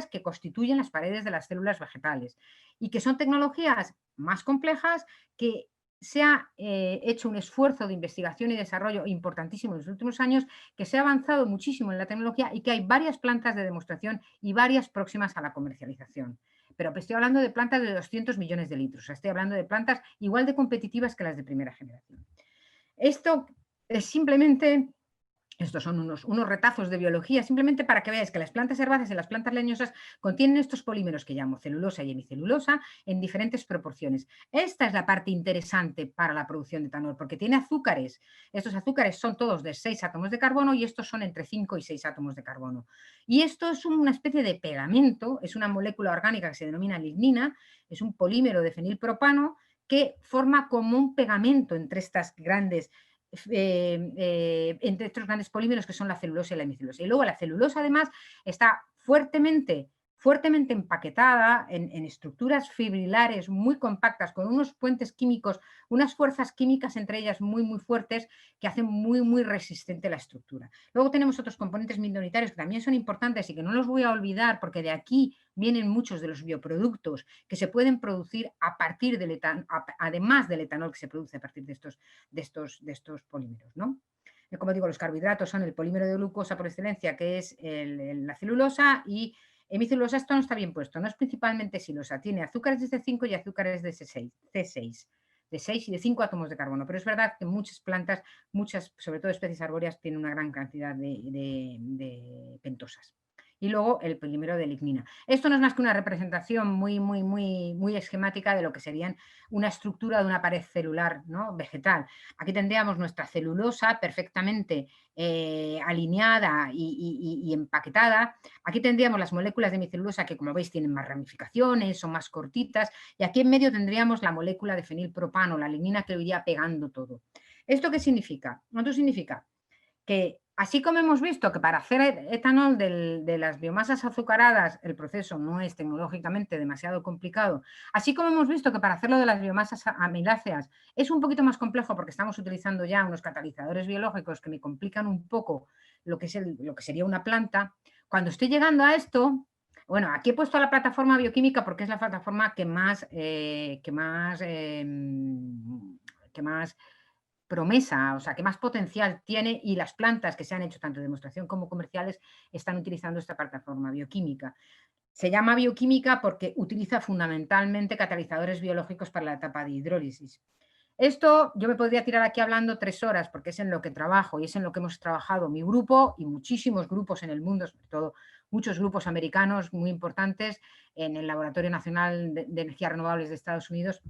que constituyen las paredes de las células vegetales y que son tecnologías más complejas que se ha hecho un esfuerzo de investigación y desarrollo importantísimo en los últimos años, que se ha avanzado muchísimo en la tecnología y que hay varias plantas de demostración y varias próximas a la comercialización. Pero estoy hablando de plantas de 200 millones de litros, o sea, estoy hablando de plantas igual de competitivas que las de primera generación. Esto es simplemente estos son unos retazos de biología, simplemente para que veáis que las plantas herbáceas y las plantas leñosas contienen estos polímeros que llamo celulosa y hemicelulosa en diferentes proporciones. Esta es la parte interesante para la producción de etanol, porque tiene azúcares. Estos azúcares son todos de 6 átomos de carbono y estos son entre 5 y 6 átomos de carbono. Y esto es una especie de pegamento, es una molécula orgánica que se denomina lignina, es un polímero de fenilpropano que forma como un pegamento entre estas grandes entre estos grandes polímeros que son la celulosa y la hemicelulosa. Y luego la celulosa además está fuertemente empaquetada en estructuras fibrilares muy compactas, con unos puentes químicos, unas fuerzas químicas entre ellas muy fuertes que hacen muy resistente la estructura. Luego tenemos otros componentes minoritarios que también son importantes y que no los voy a olvidar porque de aquí vienen muchos de los bioproductos que se pueden producir a partir del etanol, además del etanol que se produce a partir de estos polímeros, ¿no? Como digo, los carbohidratos son el polímero de glucosa por excelencia, que es la celulosa, y hemicelulosa, esto no está bien puesto, no es principalmente silosa, tiene azúcares de C5 y azúcares de C6, de 6 y de 5 átomos de carbono, pero es verdad que muchas plantas, sobre todo especies arbóreas, tienen una gran cantidad de pentosas. Y luego el polímero de lignina. Esto no es más que una representación muy esquemática de lo que serían una estructura de una pared celular, ¿no?, vegetal. Aquí tendríamos nuestra celulosa perfectamente alineada y empaquetada. Aquí tendríamos las moléculas de hemicelulosa que, como veis, tienen más ramificaciones, son más cortitas, y aquí en medio tendríamos la molécula de fenilpropano, la lignina, que lo iría pegando todo. ¿Esto qué significa? Esto significa que, así como hemos visto que para hacer etanol de las biomasas azucaradas el proceso no es tecnológicamente demasiado complicado, así como hemos visto que para hacerlo de las biomasas amiláceas es un poquito más complejo porque estamos utilizando ya unos catalizadores biológicos que me complican un poco lo que sería una planta, cuando estoy llegando a esto, bueno, aquí he puesto la plataforma bioquímica porque es la plataforma que más promesa, o sea, que más potencial tiene, y las plantas que se han hecho tanto de demostración como comerciales están utilizando esta plataforma bioquímica. Se llama bioquímica porque utiliza fundamentalmente catalizadores biológicos para la etapa de hidrólisis. Esto yo me podría tirar aquí hablando 3 horas porque es en lo que trabajo y es en lo que hemos trabajado mi grupo y muchísimos grupos en el mundo, sobre todo muchos grupos americanos muy importantes en el Laboratorio Nacional de Energías Renovables de Estados Unidos,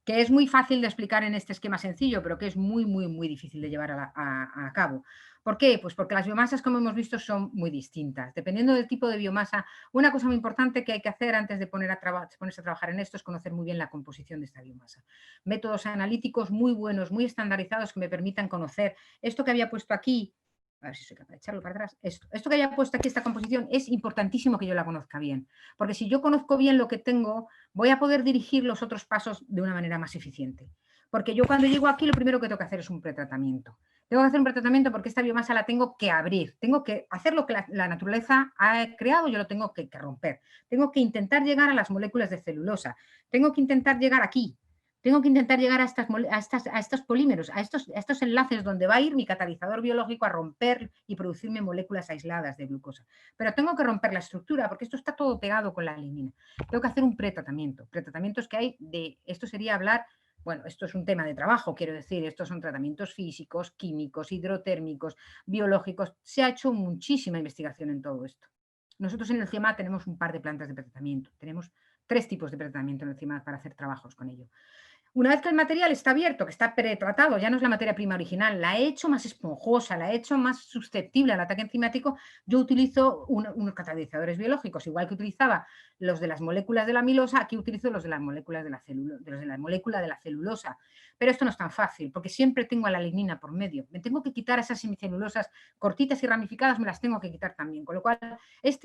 que es muy fácil de explicar en este esquema sencillo, pero que es muy difícil de llevar a cabo. ¿Por qué? Pues porque las biomasas, como hemos visto, son muy distintas. Dependiendo del tipo de biomasa, una cosa muy importante que hay que hacer antes de ponerse a trabajar en esto es conocer muy bien la composición de esta biomasa. Métodos analíticos muy buenos, muy estandarizados, que me permitan conocer esto que había puesto aquí. A ver si soy capaz de echarlo para atrás. Esto que había puesto aquí, esta composición, es importantísimo que yo la conozca bien. Porque si yo conozco bien lo que tengo, voy a poder dirigir los otros pasos de una manera más eficiente. Porque yo cuando llego aquí lo primero que tengo que hacer es un pretratamiento. Tengo que hacer un pretratamiento porque esta biomasa la tengo que abrir, tengo que hacer lo que la naturaleza ha creado, yo lo tengo que romper. Tengo que intentar llegar a las moléculas de celulosa, tengo que intentar llegar aquí, tengo que intentar llegar a estos polímeros, a estos enlaces donde va a ir mi catalizador biológico a romper y producirme moléculas aisladas de glucosa. Pero tengo que romper la estructura porque esto está todo pegado con la lignina. Tengo que hacer un pretratamiento. Pretratamientos que hay esto sería hablar, bueno, esto es un tema de trabajo, quiero decir, estos son tratamientos físicos, químicos, hidrotérmicos, biológicos. Se ha hecho muchísima investigación en todo esto. Nosotros en el CIEMAT tenemos un par de plantas de pretratamiento, tenemos 3 tipos de pretratamiento en el CIEMAT para hacer trabajos con ello. Una vez que el material está abierto, que está pretratado, ya no es la materia prima original, la he hecho más esponjosa, la he hecho más susceptible al ataque enzimático, yo utilizo unos catalizadores biológicos, igual que utilizaba los de las moléculas de la amilosa, aquí utilizo los de las moléculas de la molécula de la celulosa. Pero esto no es tan fácil, porque siempre tengo a la lignina por medio. Me tengo que quitar esas semicelulosas cortitas y ramificadas, me las tengo que quitar también. Con lo cual,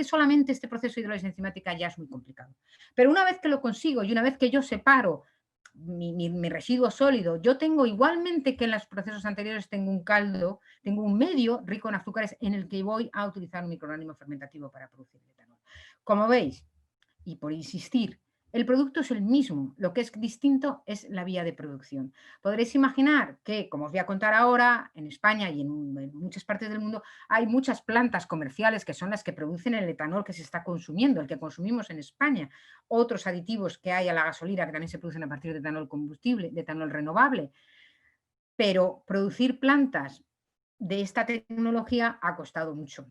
solamente este proceso de hidrólisis enzimática ya es muy complicado. Pero una vez que lo consigo y una vez que yo separo mi residuo sólido, yo tengo igualmente que en los procesos anteriores tengo un caldo, tengo un medio rico en azúcares en el que voy a utilizar un microorganismo fermentativo para producir el etanol. Como veis, y por insistir, el producto es el mismo, lo que es distinto es la vía de producción. Podréis imaginar que, como os voy a contar ahora, en España y en muchas partes del mundo hay muchas plantas comerciales que son las que producen el etanol que se está consumiendo, el que consumimos en España, otros aditivos que hay a la gasolina que también se producen a partir de etanol combustible, de etanol renovable, pero producir plantas de esta tecnología ha costado mucho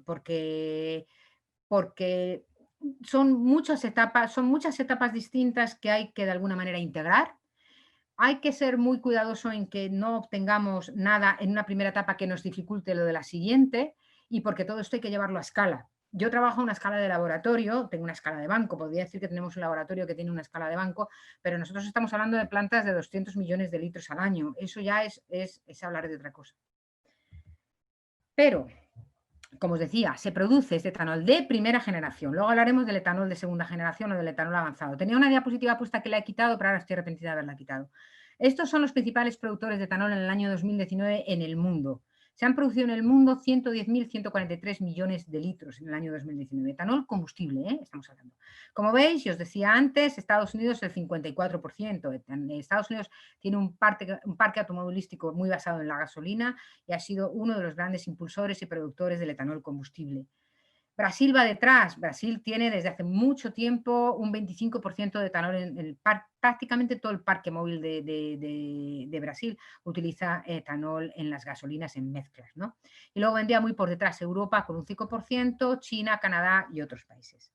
porque son muchas etapas distintas que hay que de alguna manera integrar. Hay que ser muy cuidadoso en que no obtengamos nada en una primera etapa que nos dificulte lo de la siguiente y porque todo esto hay que llevarlo a escala. Yo trabajo en una escala de laboratorio, tengo una escala de banco, podría decir que tenemos un laboratorio que tiene una escala de banco, pero nosotros estamos hablando de plantas de 200 millones de litros al año. Eso ya es hablar de otra cosa. Pero como os decía, se produce este etanol de primera generación. Luego hablaremos del etanol de segunda generación o del etanol avanzado. Tenía una diapositiva puesta que la he quitado, pero ahora estoy arrepentida de haberla quitado. Estos son los principales productores de etanol en el año 2019 en el mundo. Se han producido en el mundo 110.143 millones de litros en el año 2019. Etanol combustible, estamos hablando. Como veis, y os decía antes, Estados Unidos el 54%. Estados Unidos tiene un parque automovilístico muy basado en la gasolina y ha sido uno de los grandes impulsores y productores del etanol combustible. Brasil va detrás. Brasil tiene desde hace mucho tiempo un 25% de etanol en el prácticamente todo el parque móvil de Brasil utiliza etanol en las gasolinas en mezclas, ¿no? Y luego vendría muy por detrás Europa con un 5%, China, Canadá y otros países.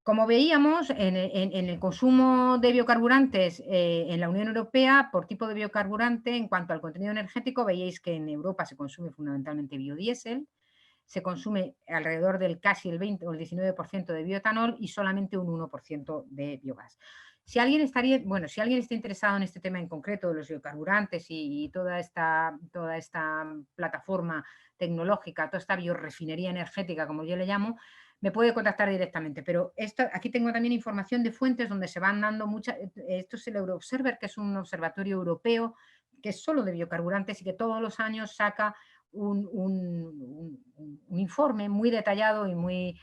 Como veíamos, en el consumo de biocarburantes en la Unión Europea, por tipo de biocarburante, en cuanto al contenido energético, veíais que en Europa se consume fundamentalmente biodiesel, se consume alrededor del casi el 20 o el 19% de bioetanol y solamente un 1% de biogás. Si alguien está interesado en este tema en concreto de los biocarburantes y toda esta plataforma tecnológica, toda esta biorefinería energética, como yo le llamo, me puede contactar directamente, pero aquí tengo también información de fuentes donde se van dando muchas. Esto es el Euroobserver, que es un observatorio europeo que es solo de biocarburantes y que todos los años saca un informe muy detallado y muy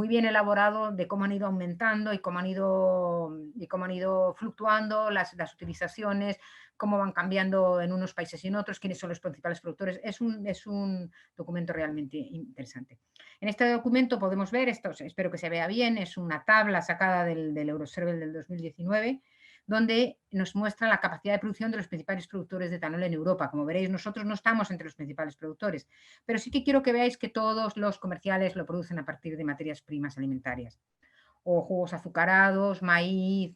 bien elaborado de cómo han ido aumentando y cómo han ido fluctuando las utilizaciones, cómo van cambiando en unos países y en otros, quiénes son los principales productores. Es un documento realmente interesante. En este documento podemos ver, esto espero que se vea bien, es una tabla sacada del Eurosurvey del 2019, donde nos muestra la capacidad de producción de los principales productores de etanol en Europa. Como veréis, nosotros no estamos entre los principales productores, pero sí que quiero que veáis que todos los comerciales lo producen a partir de materias primas alimentarias. O jugos azucarados, maíz,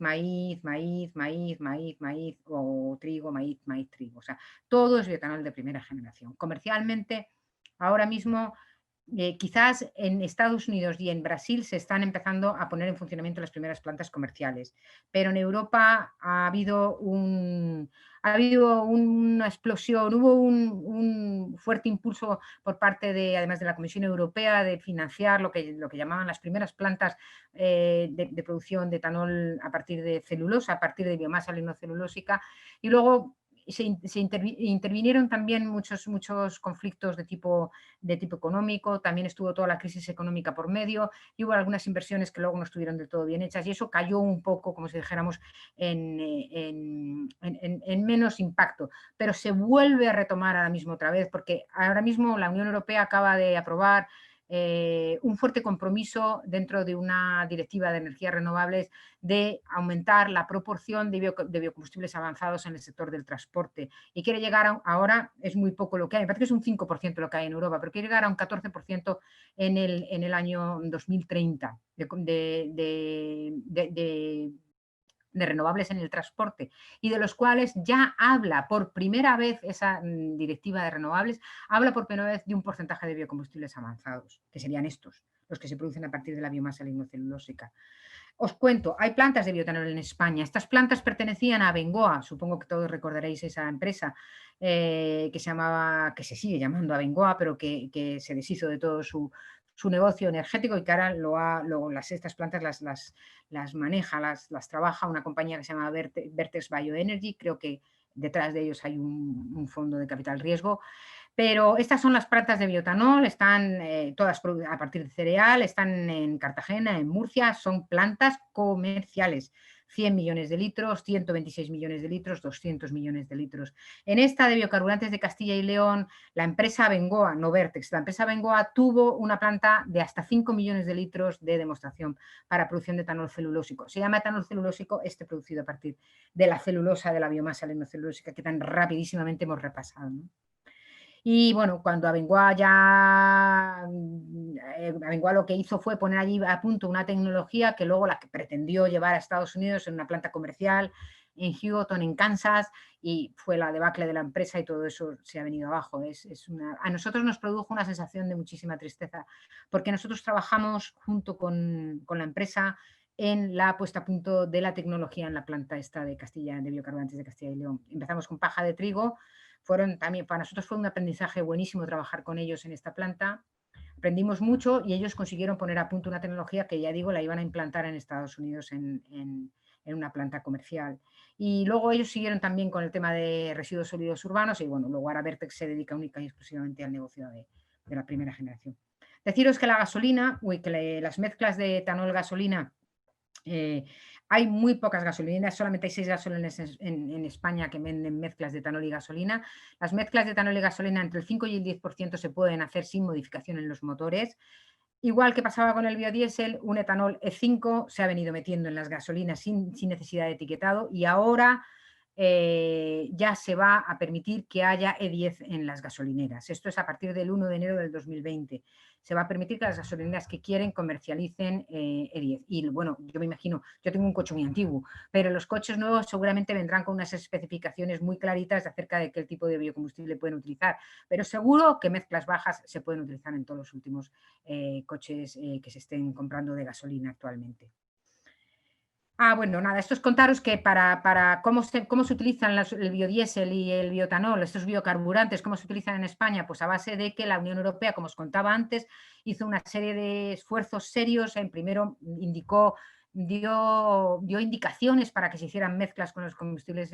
o trigo, maíz, trigo. O sea, todo es bioetanol de primera generación. Comercialmente, ahora mismo quizás en Estados Unidos y en Brasil se están empezando a poner en funcionamiento las primeras plantas comerciales, pero en Europa ha habido una explosión, hubo un fuerte impulso por parte además de la Comisión Europea, de financiar lo que llamaban las primeras plantas de producción de etanol a partir de celulosa, a partir de biomasa lignocelulósica, y luego se intervinieron también muchos conflictos de tipo económico, también estuvo toda la crisis económica por medio y hubo algunas inversiones que luego no estuvieron del todo bien hechas y eso cayó un poco, como si dijéramos, en menos impacto, pero se vuelve a retomar ahora mismo otra vez porque ahora mismo la Unión Europea acaba de aprobar un fuerte compromiso dentro de una directiva de energías renovables de aumentar la proporción de biocombustibles avanzados en el sector del transporte y quiere llegar ahora, es muy poco lo que hay, me parece que es un 5% lo que hay en Europa, pero quiere llegar a un 14% en el año 2030 de renovables en el transporte y de los cuales ya habla por primera vez esa directiva de renovables, habla por primera vez de un porcentaje de biocombustibles avanzados, que serían estos, los que se producen a partir de la biomasa lignocelulósica. Os cuento, hay plantas de bioetanol en España. Estas plantas pertenecían a Abengoa, supongo que todos recordaréis esa empresa que se llamaba, que se sigue llamando Abengoa, pero que se deshizo de todo su negocio energético y que ahora estas plantas las maneja, las trabaja una compañía que se llama Vertex Bioenergy. Creo que detrás de ellos hay un fondo de capital riesgo. Pero estas son las plantas de bioetanol, están todas a partir de cereal, están en Cartagena, en Murcia, son plantas comerciales. 100 millones de litros, 126 millones de litros, 200 millones de litros. En esta de biocarburantes de Castilla y León, la empresa Abengoa, no Vertex, la empresa Abengoa tuvo una planta de hasta 5 millones de litros de demostración para producción de etanol celulósico. Se llama etanol celulósico producido a partir de la celulosa de la biomasa lignocelulósica que tan rapidísimamente hemos repasado, ¿no? Y bueno, cuando Abengoa Abengoa lo que hizo fue poner allí a punto una tecnología que luego la que pretendió llevar a Estados Unidos en una planta comercial en Houghton, en Kansas, y fue la debacle de la empresa y todo eso se ha venido abajo. A nosotros nos produjo una sensación de muchísima tristeza, porque nosotros trabajamos junto con la empresa en la puesta a punto de la tecnología en la planta esta de biocarburantes de Castilla y León. Empezamos con paja de trigo. También para nosotros fue un aprendizaje buenísimo trabajar con ellos en esta planta. Aprendimos mucho y ellos consiguieron poner a punto una tecnología que, ya digo, la iban a implantar en Estados Unidos en una planta comercial. Y luego ellos siguieron también con el tema de residuos sólidos urbanos y bueno, luego ahora Vertex se dedica única y exclusivamente al negocio de la primera generación. Deciros que la gasolina, las mezclas de etanol-gasolina, hay muy pocas gasolineras, solamente hay 6 gasolineras en España que venden mezclas de etanol y gasolina. Las mezclas de etanol y gasolina entre el 5 y el 10% se pueden hacer sin modificación en los motores. Igual que pasaba con el biodiesel, un etanol E5 se ha venido metiendo en las gasolinas sin necesidad de etiquetado y ahora ya se va a permitir que haya E10 en las gasolineras. Esto es a partir del 1 de enero del 2020. Se va a permitir que las gasolineras que quieren comercialicen E10. Y bueno, yo me imagino, yo tengo un coche muy antiguo, pero los coches nuevos seguramente vendrán con unas especificaciones muy claritas acerca de qué tipo de biocombustible pueden utilizar. Pero seguro que mezclas bajas se pueden utilizar en todos los últimos coches que se estén comprando de gasolina actualmente. Bueno, nada, esto es contaros que para cómo se utilizan el biodiesel y el bioetanol, estos biocarburantes, cómo se utilizan en España, pues a base de que la Unión Europea, como os contaba antes, hizo una serie de esfuerzos serios. Primero dio indicaciones para que se hicieran mezclas con los combustibles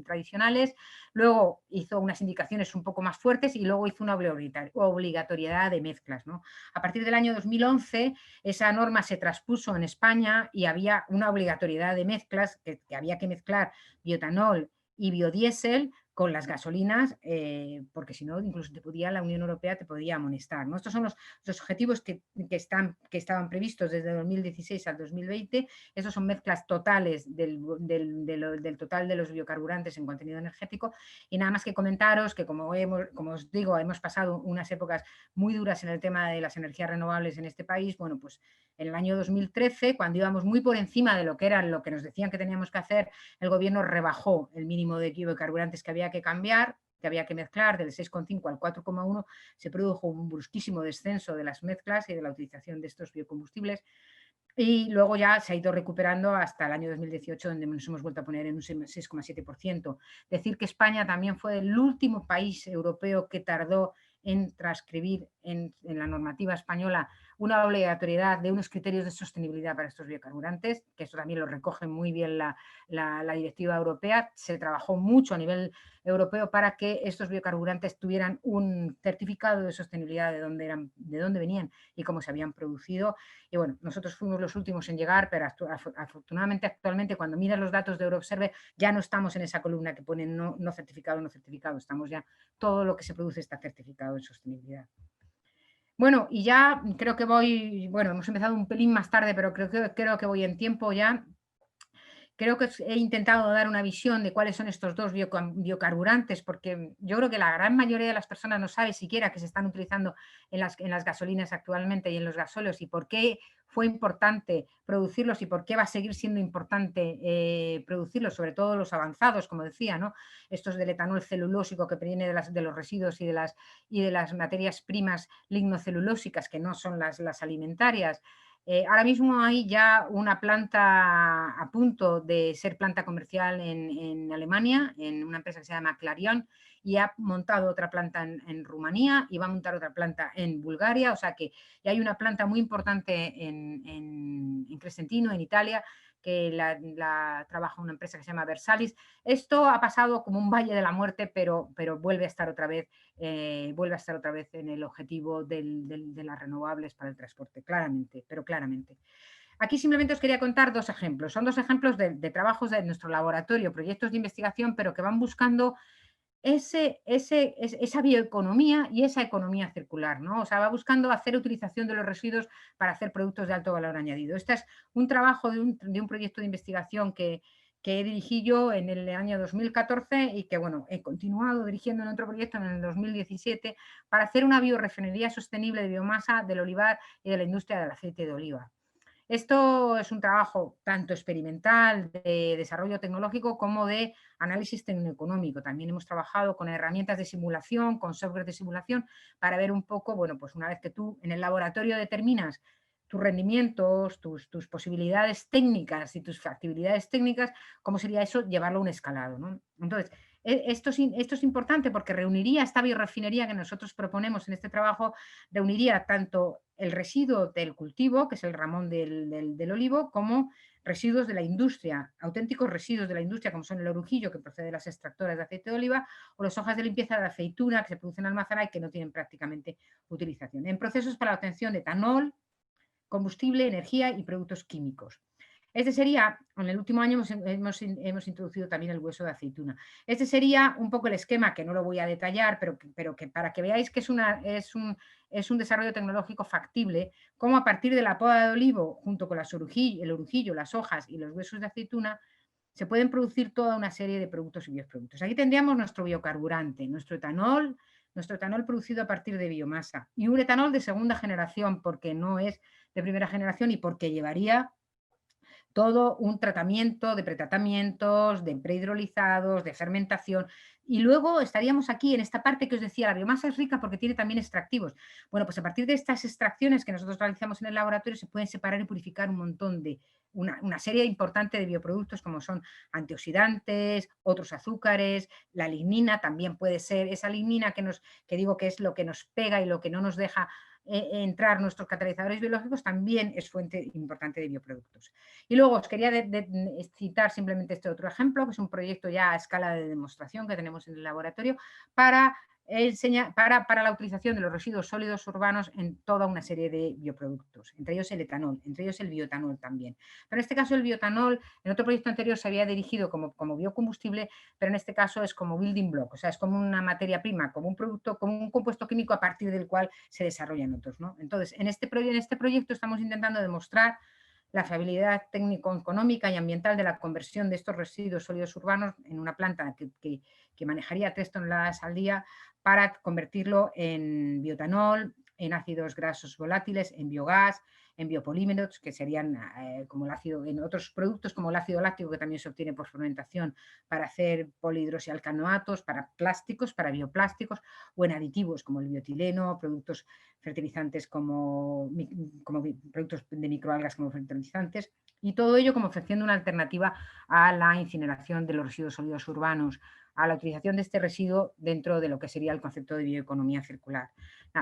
tradicionales, luego hizo unas indicaciones un poco más fuertes y luego hizo una obligatoriedad de mezclas, ¿no? A partir del año 2011 esa norma se traspuso en España y había una obligatoriedad de mezclas, que había que mezclar bioetanol y biodiesel con las gasolinas, porque si no, incluso la Unión Europea te podía amonestar, ¿no? Estos son los objetivos que estaban previstos desde 2016 al 2020. Estos son mezclas totales del total de los biocarburantes en contenido energético. Y nada más que comentaros que, como os digo, hemos pasado unas épocas muy duras en el tema de las energías renovables en este país. Bueno, pues en el año 2013, cuando íbamos muy por encima de lo que nos decían que teníamos que hacer, el gobierno rebajó el mínimo de biocarburantes que había que cambiar, que había que mezclar, del 6,5 al 4,1. Se produjo un brusquísimo descenso de las mezclas y de la utilización de estos biocombustibles. Y luego ya se ha ido recuperando hasta el año 2018, donde nos hemos vuelto a poner en un 6,7%. Decir que España también fue el último país europeo que tardó en transcribir en la normativa española una obligatoriedad de unos criterios de sostenibilidad para estos biocarburantes, que eso también lo recoge muy bien la directiva europea. Se trabajó mucho a nivel europeo para que estos biocarburantes tuvieran un certificado de sostenibilidad de dónde venían y cómo se habían producido. Y bueno, nosotros fuimos los últimos en llegar, pero afortunadamente actualmente, cuando miras los datos de Euroobserver, ya no estamos en esa columna que pone no certificado, no certificado. Estamos ya, todo lo que se produce está certificado en sostenibilidad. Bueno, y ya creo que hemos empezado un pelín más tarde, pero creo que voy en tiempo ya. Creo que he intentado dar una visión de cuáles son estos dos biocarburantes, porque yo creo que la gran mayoría de las personas no sabe siquiera que se están utilizando en las gasolinas actualmente y en los gasóleos, y por qué fue importante producirlos y por qué va a seguir siendo importante producirlos, sobre todo los avanzados, como decía, ¿no? Estos del etanol celulósico que proviene de los residuos y de las materias primas lignocelulósicas, que no son las alimentarias. Ahora mismo hay ya una planta a punto de ser planta comercial en Alemania, en una empresa que se llama Clarion, y ha montado otra planta en Rumanía y va a montar otra planta en Bulgaria. O sea que ya hay una planta muy importante en Crescentino, en Italia, que trabaja una empresa que se llama Versalis. Esto ha pasado como un valle de la muerte, pero vuelve a estar otra vez en el objetivo de las renovables para el transporte, claramente, pero claramente. Aquí simplemente os quería contar dos ejemplos. Son dos ejemplos de trabajos de nuestro laboratorio, proyectos de investigación, pero que van buscando esa bioeconomía y esa economía circular, ¿no? O sea, va buscando hacer utilización de los residuos para hacer productos de alto valor añadido. Este es un trabajo de un proyecto de investigación que dirigí yo en el año 2014 y que, bueno, he continuado dirigiendo en otro proyecto en el 2017 para hacer una biorefinería sostenible de biomasa del olivar y de la industria del aceite de oliva. Esto es un trabajo tanto experimental de desarrollo tecnológico como de análisis tecnoeconómico. También hemos trabajado con herramientas de simulación, con software de simulación, para ver un poco, bueno, pues una vez que tú en el laboratorio determinas tus rendimientos, tus posibilidades técnicas y tus factibilidades técnicas, cómo sería eso llevarlo a un escalado, ¿no? Entonces, esto es importante porque reuniría esta biorefinería que nosotros proponemos en este trabajo, reuniría tanto el residuo del cultivo, que es el ramón del olivo, como residuos de la industria, auténticos residuos de la industria, como son el orujillo, que procede de las extractoras de aceite de oliva, o las hojas de limpieza de aceituna, que se producen en almazara y que no tienen prácticamente utilización. En procesos para la obtención de etanol, combustible, energía y productos químicos. Este sería, en el último año hemos introducido también el hueso de aceituna. Este sería un poco el esquema, que no lo voy a detallar, pero que para que veáis que es un desarrollo tecnológico factible, como a partir de la poda de olivo, junto con el orujillo, las hojas y los huesos de aceituna, se pueden producir toda una serie de productos y bioproductos. Aquí tendríamos nuestro biocarburante, nuestro etanol producido a partir de biomasa y un etanol de segunda generación, porque no es de primera generación y porque llevaría todo un tratamiento de pretratamientos, de prehidrolizados, de fermentación. Y luego estaríamos aquí en esta parte que os decía, la biomasa es rica porque tiene también extractivos. Bueno, pues a partir de estas extracciones que nosotros realizamos en el laboratorio se pueden separar y purificar un montón de, una serie importante de bioproductos como son antioxidantes, otros azúcares, la lignina también puede ser, esa lignina que digo que es lo que nos pega y lo que no nos deja entrar nuestros catalizadores biológicos, también es fuente importante de bioproductos. Y luego os quería citar simplemente este otro ejemplo, que es un proyecto ya a escala de demostración que tenemos en el laboratorio para la utilización de los residuos sólidos urbanos en toda una serie de bioproductos, entre ellos el etanol, entre ellos el bioetanol también. Pero en este caso el bioetanol, en otro proyecto anterior se había dirigido como biocombustible, pero en este caso es como building block, o sea, es como una materia prima, como un producto, como un compuesto químico a partir del cual se desarrollan otros, ¿no? Entonces, en este proyecto estamos intentando demostrar la fiabilidad técnico-económica y ambiental de la conversión de estos residuos sólidos urbanos en una planta que manejaría 3 toneladas al día para convertirlo en bioetanol, en ácidos grasos volátiles, en biogás, en biopolímeros, que serían como el ácido, en otros productos como el ácido láctico, que también se obtiene por fermentación para hacer polihidroxialcanoatos, para plásticos, para bioplásticos, o en aditivos como el bioetileno, productos fertilizantes como productos de microalgas como fertilizantes, y todo ello como ofreciendo una alternativa a la incineración de los residuos sólidos urbanos, a la utilización de este residuo dentro de lo que sería el concepto de bioeconomía circular.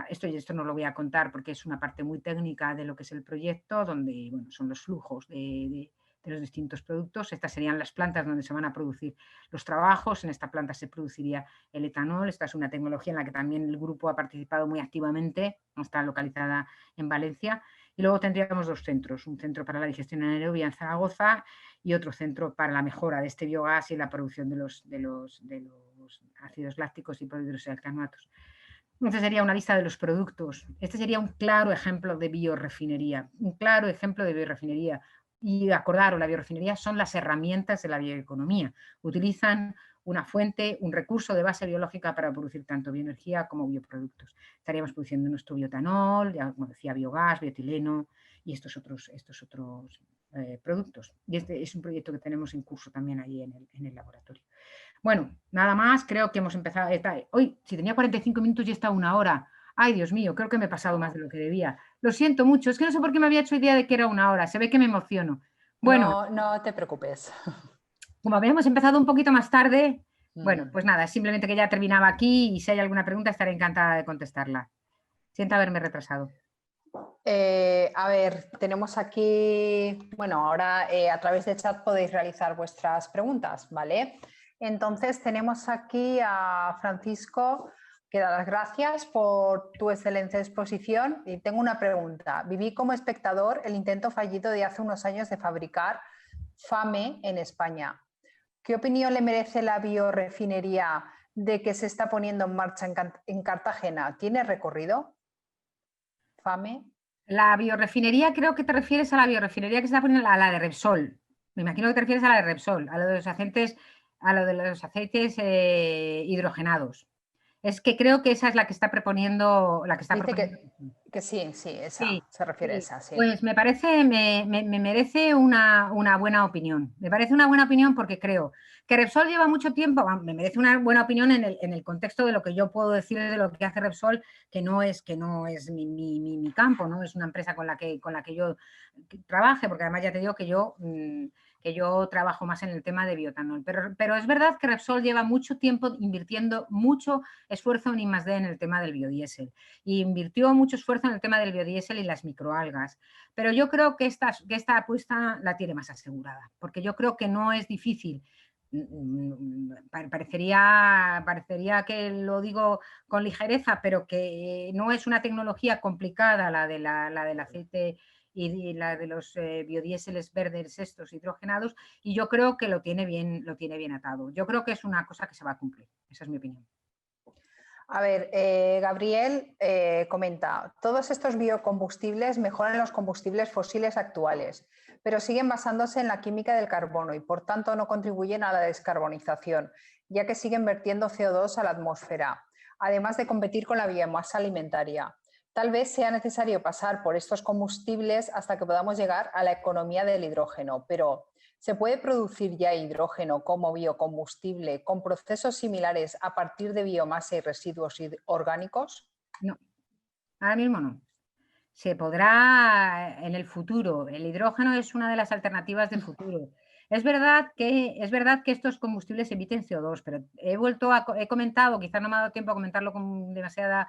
Esto no lo voy a contar porque es una parte muy técnica de lo que es el proyecto, donde bueno, son los flujos de los distintos productos. Estas serían las plantas donde se van a producir los trabajos. En esta planta se produciría el etanol. Esta es una tecnología en la que también el grupo ha participado muy activamente. Está localizada en Valencia. Y luego tendríamos dos centros, un centro para la digestión anaerobia en Zaragoza y otro centro para la mejora de este biogás y la producción de los ácidos lácticos y polihidroxialcanoatos. Esta sería una lista de los productos. Este sería un claro ejemplo de biorefinería, un claro ejemplo de biorefinería. Y acordaros, la biorefinería son las herramientas de la bioeconomía. Utilizan una fuente, un recurso de base biológica para producir tanto bioenergía como bioproductos. Estaríamos produciendo nuestro bioetanol, ya como decía, biogás, bioetileno y estos otros productos. Y este es un proyecto que tenemos en curso también ahí en el laboratorio. Bueno, nada más, creo que hemos empezado. Hoy, si tenía 45 minutos, ya está 1 hora. Ay, Dios mío, creo que me he pasado más de lo que debía. Lo siento mucho, es que no sé por qué me había hecho idea de que era 1 hora. Se ve que me emociono. Bueno, No, no te preocupes. como habíamos empezado un poquito más tarde, bueno, Mm. pues nada, simplemente que ya terminaba aquí y si hay alguna pregunta estaré encantada de contestarla. Siento haberme retrasado. A ver, tenemos aquí, bueno, ahora a través de chat podéis realizar vuestras preguntas, ¿vale? Entonces tenemos aquí a Francisco, que da las gracias por tu excelente exposición y tengo una pregunta. Viví como espectador el intento fallido de hace unos años de fabricar FAME en España. ¿Qué opinión le merece la biorefinería de que se está poniendo en marcha en Cartagena? ¿Tiene recorrido? FAME. La biorefinería, creo que te refieres a la biorefinería que se está poniendo a la de Repsol. Me imagino que te refieres a la de Repsol, a lo de los aceites, hidrogenados. Es que creo que esa es la que está proponiendo, Dice Repsol. que sí, sí, esa, Sí, se refiere a sí. esa, sí. Pues me parece, me merece una buena opinión. Me parece una buena opinión porque creo que Repsol lleva mucho tiempo, me merece una buena opinión en el contexto de lo que yo puedo decir de lo que hace Repsol, que no es mi campo, ¿no? Es una empresa con la que yo trabaje, porque además ya te digo que yo trabajo más en el tema de biotanol. Pero es verdad que Repsol lleva mucho tiempo invirtiendo mucho esfuerzo en I+D en el tema del biodiesel. Y invirtió mucho esfuerzo en el tema del biodiesel y las microalgas. Pero yo creo que esta apuesta la tiene más asegurada, porque yo creo que no es difícil. Parecería que lo digo con ligereza, pero que no es una tecnología complicada la del aceite y la de los biodieseles verdes estos hidrogenados, y yo creo que lo tiene bien atado. Yo creo que es una cosa que se va a cumplir. Esa es mi opinión. A ver, Gabriel comenta, todos estos biocombustibles mejoran los combustibles fósiles actuales, pero siguen basándose en la química del carbono y por tanto no contribuyen a la descarbonización, ya que siguen vertiendo CO2 a la atmósfera, además de competir con la biomasa alimentaria. Tal vez sea necesario pasar por estos combustibles hasta que podamos llegar a la economía del hidrógeno, pero ¿se puede producir ya hidrógeno como biocombustible con procesos similares a partir de biomasa y residuos orgánicos? No, ahora mismo no. Se podrá en el futuro. El hidrógeno es una de las alternativas de futuro. Es verdad que estos combustibles emiten CO2, pero he comentado, quizás no me ha dado tiempo a comentarlo con demasiada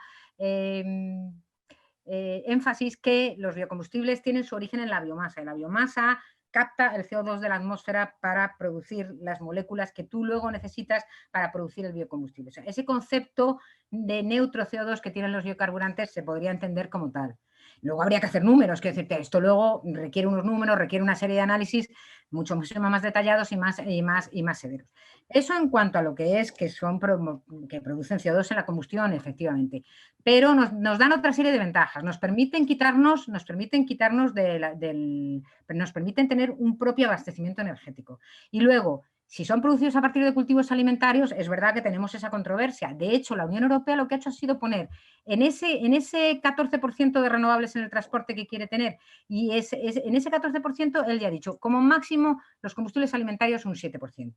énfasis, que los biocombustibles tienen su origen en la biomasa. Y la biomasa capta el CO2 de la atmósfera para producir las moléculas que tú luego necesitas para producir el biocombustible. O sea, ese concepto de neutro CO2 que tienen los biocarburantes se podría entender como tal. Luego habría que hacer números, que decirte, esto luego requiere unos números, requiere una serie de análisis mucho más detallados y más severos. Eso en cuanto a lo que es que producen CO2 en la combustión, efectivamente. Pero nos dan otra serie de ventajas. Nos permiten tener un propio abastecimiento energético. Y luego, si son producidos a partir de cultivos alimentarios, es verdad que tenemos esa controversia. De hecho, la Unión Europea lo que ha hecho ha sido poner en ese 14% de renovables en el transporte que quiere tener, y en ese 14% él ya ha dicho, como máximo los combustibles alimentarios un 7%.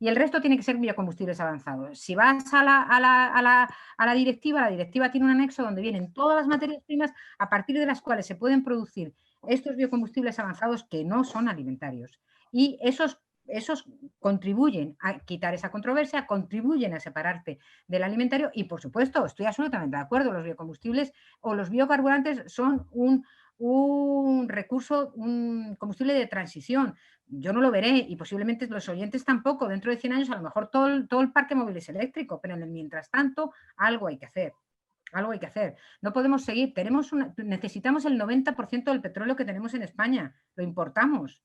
Y el resto tiene que ser biocombustibles avanzados. Si vas a la directiva tiene un anexo donde vienen todas las materias primas a partir de las cuales se pueden producir estos biocombustibles avanzados que no son alimentarios. Y esos contribuyen a quitar esa controversia, contribuyen a separarte del alimentario y, por supuesto, estoy absolutamente de acuerdo, los biocombustibles o los biocarburantes son un recurso, un combustible de transición. Yo no lo veré y posiblemente los oyentes tampoco. Dentro de 100 años a lo mejor todo el parque móvil es eléctrico, pero en el mientras tanto algo hay que hacer. Algo hay que hacer. No podemos seguir. Necesitamos el 90% del petróleo que tenemos en España. Lo importamos.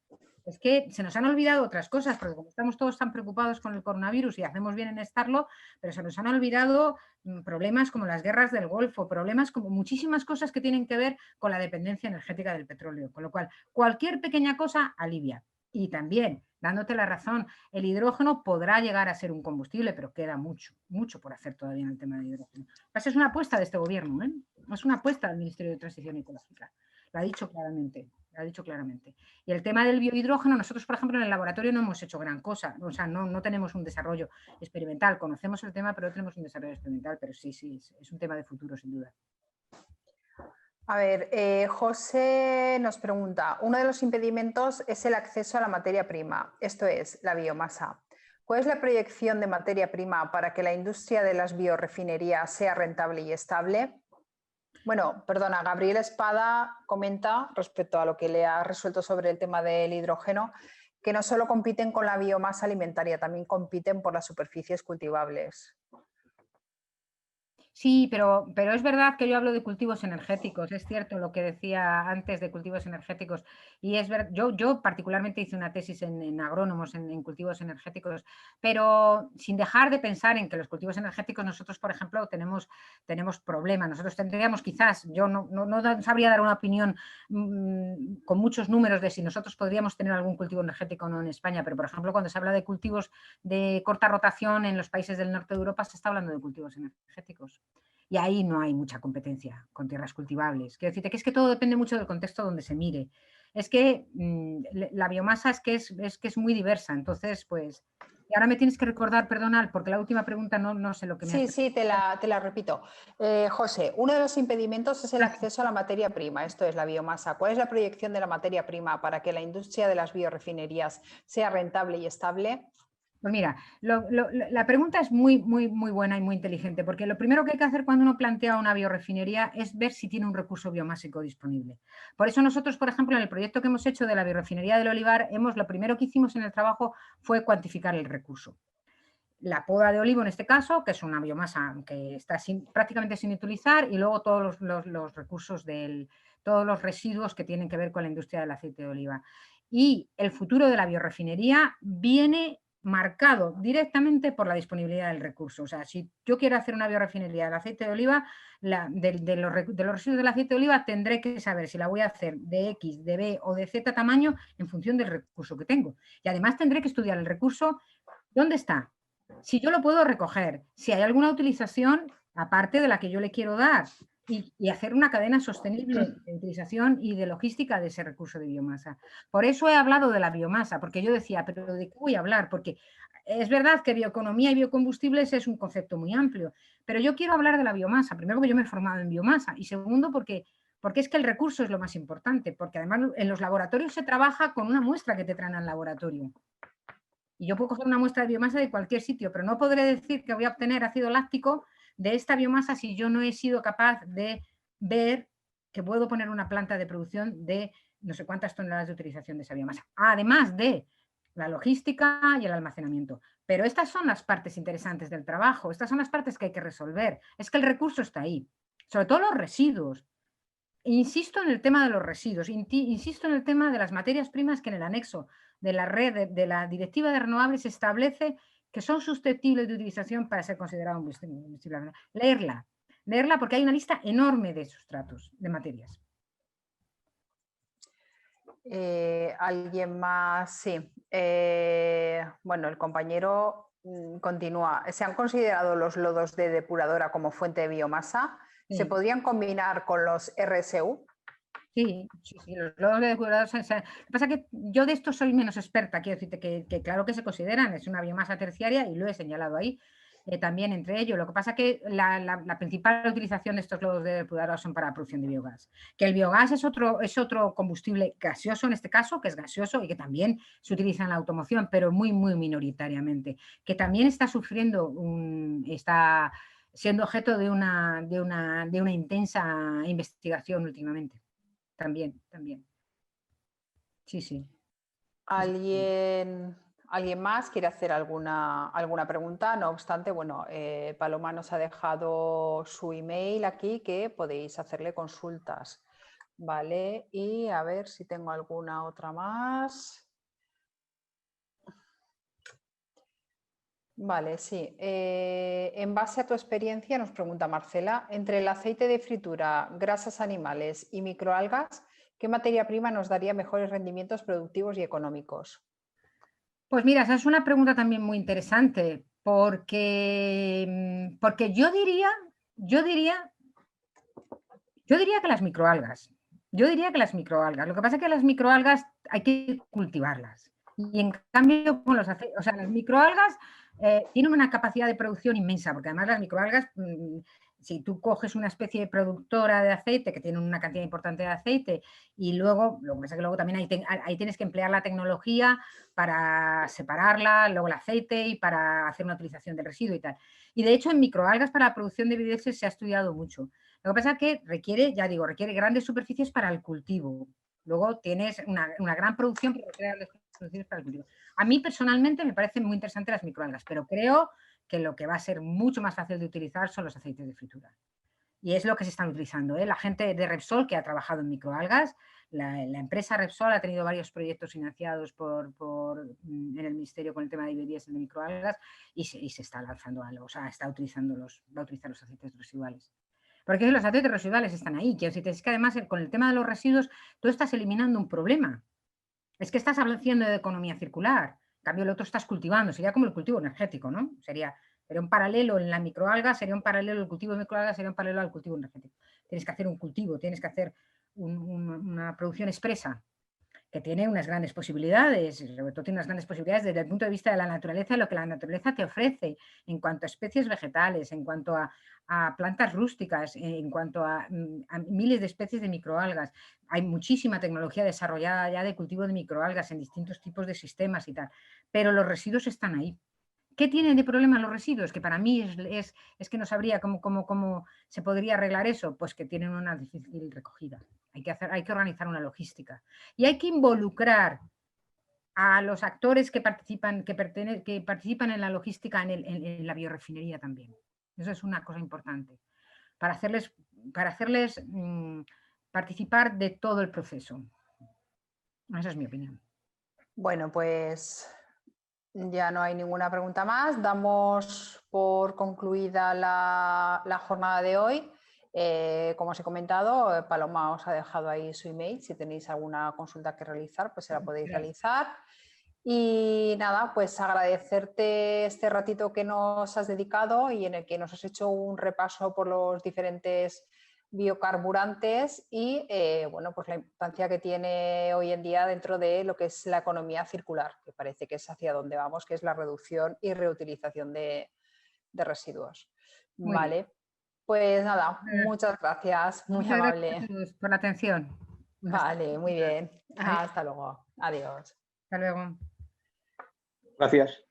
Es que se nos han olvidado otras cosas, porque como estamos todos tan preocupados con el coronavirus y hacemos bien en estarlo, pero se nos han olvidado problemas como las guerras del Golfo, problemas como muchísimas cosas que tienen que ver con la dependencia energética del petróleo, con lo cual cualquier pequeña cosa alivia. Y también, dándote la razón, el hidrógeno podrá llegar a ser un combustible, pero queda mucho, mucho por hacer todavía en el tema del hidrógeno. Esa es una apuesta de este gobierno, ¿eh? Es una apuesta del Ministerio de Transición Ecológica. Lo ha dicho claramente, lo ha dicho claramente. Y el tema del biohidrógeno, nosotros, por ejemplo, en el laboratorio no hemos hecho gran cosa, o sea, no tenemos un desarrollo experimental, conocemos el tema, pero no tenemos un desarrollo experimental, pero sí, es un tema de futuro, sin duda. A ver, José nos pregunta, uno de los impedimentos es el acceso a la materia prima, esto es, la biomasa. ¿Cuál es la proyección de materia prima para que la industria de las biorefinerías sea rentable y estable? Bueno, perdona, Gabriel Espada comenta respecto a lo que le ha resuelto sobre el tema del hidrógeno, que no solo compiten con la biomasa alimentaria, también compiten por las superficies cultivables. Sí, pero es verdad que yo hablo de cultivos energéticos, es cierto lo que decía antes de cultivos energéticos, y es verdad, yo particularmente hice una tesis en agrónomos, en cultivos energéticos, pero sin dejar de pensar en que los cultivos energéticos nosotros, por ejemplo, tenemos problemas, nosotros tendríamos quizás, yo no sabría dar una opinión con muchos números de si nosotros podríamos tener algún cultivo energético o no en España, pero por ejemplo cuando se habla de cultivos de corta rotación en los países del norte de Europa se está hablando de cultivos energéticos. Y ahí no hay mucha competencia con tierras cultivables. Quiero decirte que es que todo depende mucho del contexto donde se mire. Es que la biomasa es que es muy diversa. Entonces, pues, y ahora me tienes que recordar, perdonad, porque la última pregunta no sé lo que me has Sí, te la repito. José, uno de los impedimentos es el acceso a la materia prima, esto es la biomasa. ¿Cuál es la proyección de la materia prima para que la industria de las biorefinerías sea rentable y estable? Pues mira, la pregunta es muy buena y muy inteligente, porque lo primero que hay que hacer cuando uno plantea una biorefinería es ver si tiene un recurso biomásico disponible. Por eso nosotros, por ejemplo, en el proyecto que hemos hecho de la biorefinería del Olivar, lo primero que hicimos en el trabajo fue cuantificar el recurso. La poda de olivo en este caso, que es una biomasa que está prácticamente sin utilizar, y luego todos los recursos todos los residuos que tienen que ver con la industria del aceite de oliva. Y el futuro de la biorefinería viene marcado directamente por la disponibilidad del recurso. O sea, si yo quiero hacer una biorefinería del aceite de oliva, de los residuos del aceite de oliva, tendré que saber si la voy a hacer de X, de B o de Z tamaño en función del recurso que tengo. Y además tendré que estudiar el recurso, ¿dónde está? Si yo lo puedo recoger, si hay alguna utilización aparte de la que yo le quiero dar, y hacer una cadena sostenible de utilización y de logística de ese recurso de biomasa. Por eso he hablado de la biomasa, porque yo decía, pero ¿de qué voy a hablar? Porque es verdad que bioeconomía y biocombustibles es un concepto muy amplio, pero yo quiero hablar de la biomasa, primero porque yo me he formado en biomasa, y segundo porque es que el recurso es lo más importante, porque además en los laboratorios se trabaja con una muestra que te traen al laboratorio. Y yo puedo coger una muestra de biomasa de cualquier sitio, pero no podré decir que voy a obtener ácido láctico de esta biomasa si yo no he sido capaz de ver que puedo poner una planta de producción de no sé cuántas toneladas de utilización de esa biomasa. Además de la logística y el almacenamiento. Pero estas son las partes interesantes del trabajo, estas son las partes que hay que resolver. Es que el recurso está ahí, sobre todo los residuos. Insisto en el tema de los residuos, insisto en el tema de las materias primas que en el anexo de la red de la Directiva de Renovables establece que son susceptibles de utilización para ser considerados combustible. Leerla porque hay una lista enorme de sustratos, de materias. ¿Alguien más? Sí. Bueno, el compañero continúa. ¿Se han considerado los lodos de depuradora como fuente de biomasa? Sí. ¿Se podrían combinar con los RSU? Sí, los lodos de depuradora. Lo que pasa es que yo de esto soy menos experta, quiero decirte que claro que se consideran, es una biomasa terciaria y lo he señalado ahí. También entre ellos. Lo que pasa es que la principal utilización de estos lodos de depuradora son para la producción de biogás. Que el biogás es otro combustible gaseoso en este caso, que es gaseoso y que también se utiliza en la automoción, pero muy minoritariamente. Que también está sufriendo, está siendo objeto de una intensa investigación últimamente. También. Sí. ¿Alguien más quiere hacer alguna pregunta? No obstante, bueno, Paloma nos ha dejado su email aquí que podéis hacerle consultas. Vale, y a ver si tengo alguna otra más. Vale, sí. En base a tu experiencia, nos pregunta Marcela, entre el aceite de fritura, grasas animales y microalgas, ¿qué materia prima nos daría mejores rendimientos productivos y económicos? Pues mira, esa es una pregunta también muy interesante, porque, porque yo diría, yo diría que las microalgas. Yo diría que las microalgas. Lo que pasa es que las microalgas hay que cultivarlas. Y en cambio, con los o sea, las microalgas tienen una capacidad de producción inmensa, porque además las microalgas, si tú coges una especie de productora de aceite que tiene una cantidad importante de aceite y luego, lo que pasa es que luego también ahí tienes que emplear la tecnología para separarla, luego el aceite y para hacer una utilización del residuo y tal. Y de hecho, en microalgas para la producción de biodiesel se ha estudiado mucho. Lo que pasa es que requiere, ya digo, requiere grandes superficies para el cultivo. Luego tienes una gran producción, pero requiere grandes superficies para el cultivo. A mí personalmente me parecen muy interesantes las microalgas, pero creo que lo que va a ser mucho más fácil de utilizar son los aceites de fritura. Y es lo que se están utilizando. La gente de Repsol que ha trabajado en microalgas, la empresa Repsol ha tenido varios proyectos financiados en el Ministerio con el tema de biodiesel de microalgas y se está lanzando algo, o sea, va a utilizar los aceites residuales. Porque los aceites residuales están ahí. Que es que además con el tema de los residuos tú estás eliminando un problema. Es que estás haciendo de economía circular. En cambio, el otro estás cultivando. Sería como el cultivo energético, ¿no? Sería un paralelo en la microalga, sería un paralelo el cultivo de microalga, sería un paralelo al cultivo energético. Tienes que hacer un cultivo, tienes que hacer una producción expresa que tiene unas grandes posibilidades, y sobre todo tiene unas grandes posibilidades desde el punto de vista de la naturaleza, lo que la naturaleza te ofrece en cuanto a especies vegetales, en cuanto a plantas rústicas, en cuanto a miles de especies de microalgas. Hay muchísima tecnología desarrollada ya de cultivo de microalgas en distintos tipos de sistemas y tal, pero los residuos están ahí. ¿Qué tienen de problema los residuos? Que para mí es que no sabría cómo se podría arreglar eso, pues que tienen una difícil recogida. Hay que organizar una logística. Y hay que involucrar a los actores que participan en la logística en la biorefinería también. Eso es una cosa importante. Para hacerles participar de todo el proceso. Esa es mi opinión. Bueno, pues ya no hay ninguna pregunta más. Damos por concluida la jornada de hoy. Como os he comentado, Paloma os ha dejado ahí su email. Si tenéis alguna consulta que realizar, pues se la podéis realizar. Y nada, pues agradecerte este ratito que nos has dedicado y en el que nos has hecho un repaso por los diferentes biocarburantes y bueno, pues la importancia que tiene hoy en día dentro de lo que es la economía circular, que parece que es hacia donde vamos, que es la reducción y reutilización de residuos. Muy bien. Vale, pues nada, muchas gracias, muy Muchas gracias a amable. todos por la atención. Hasta Vale, muy luego. bien. Adiós. Hasta luego. Adiós. Hasta luego. Gracias.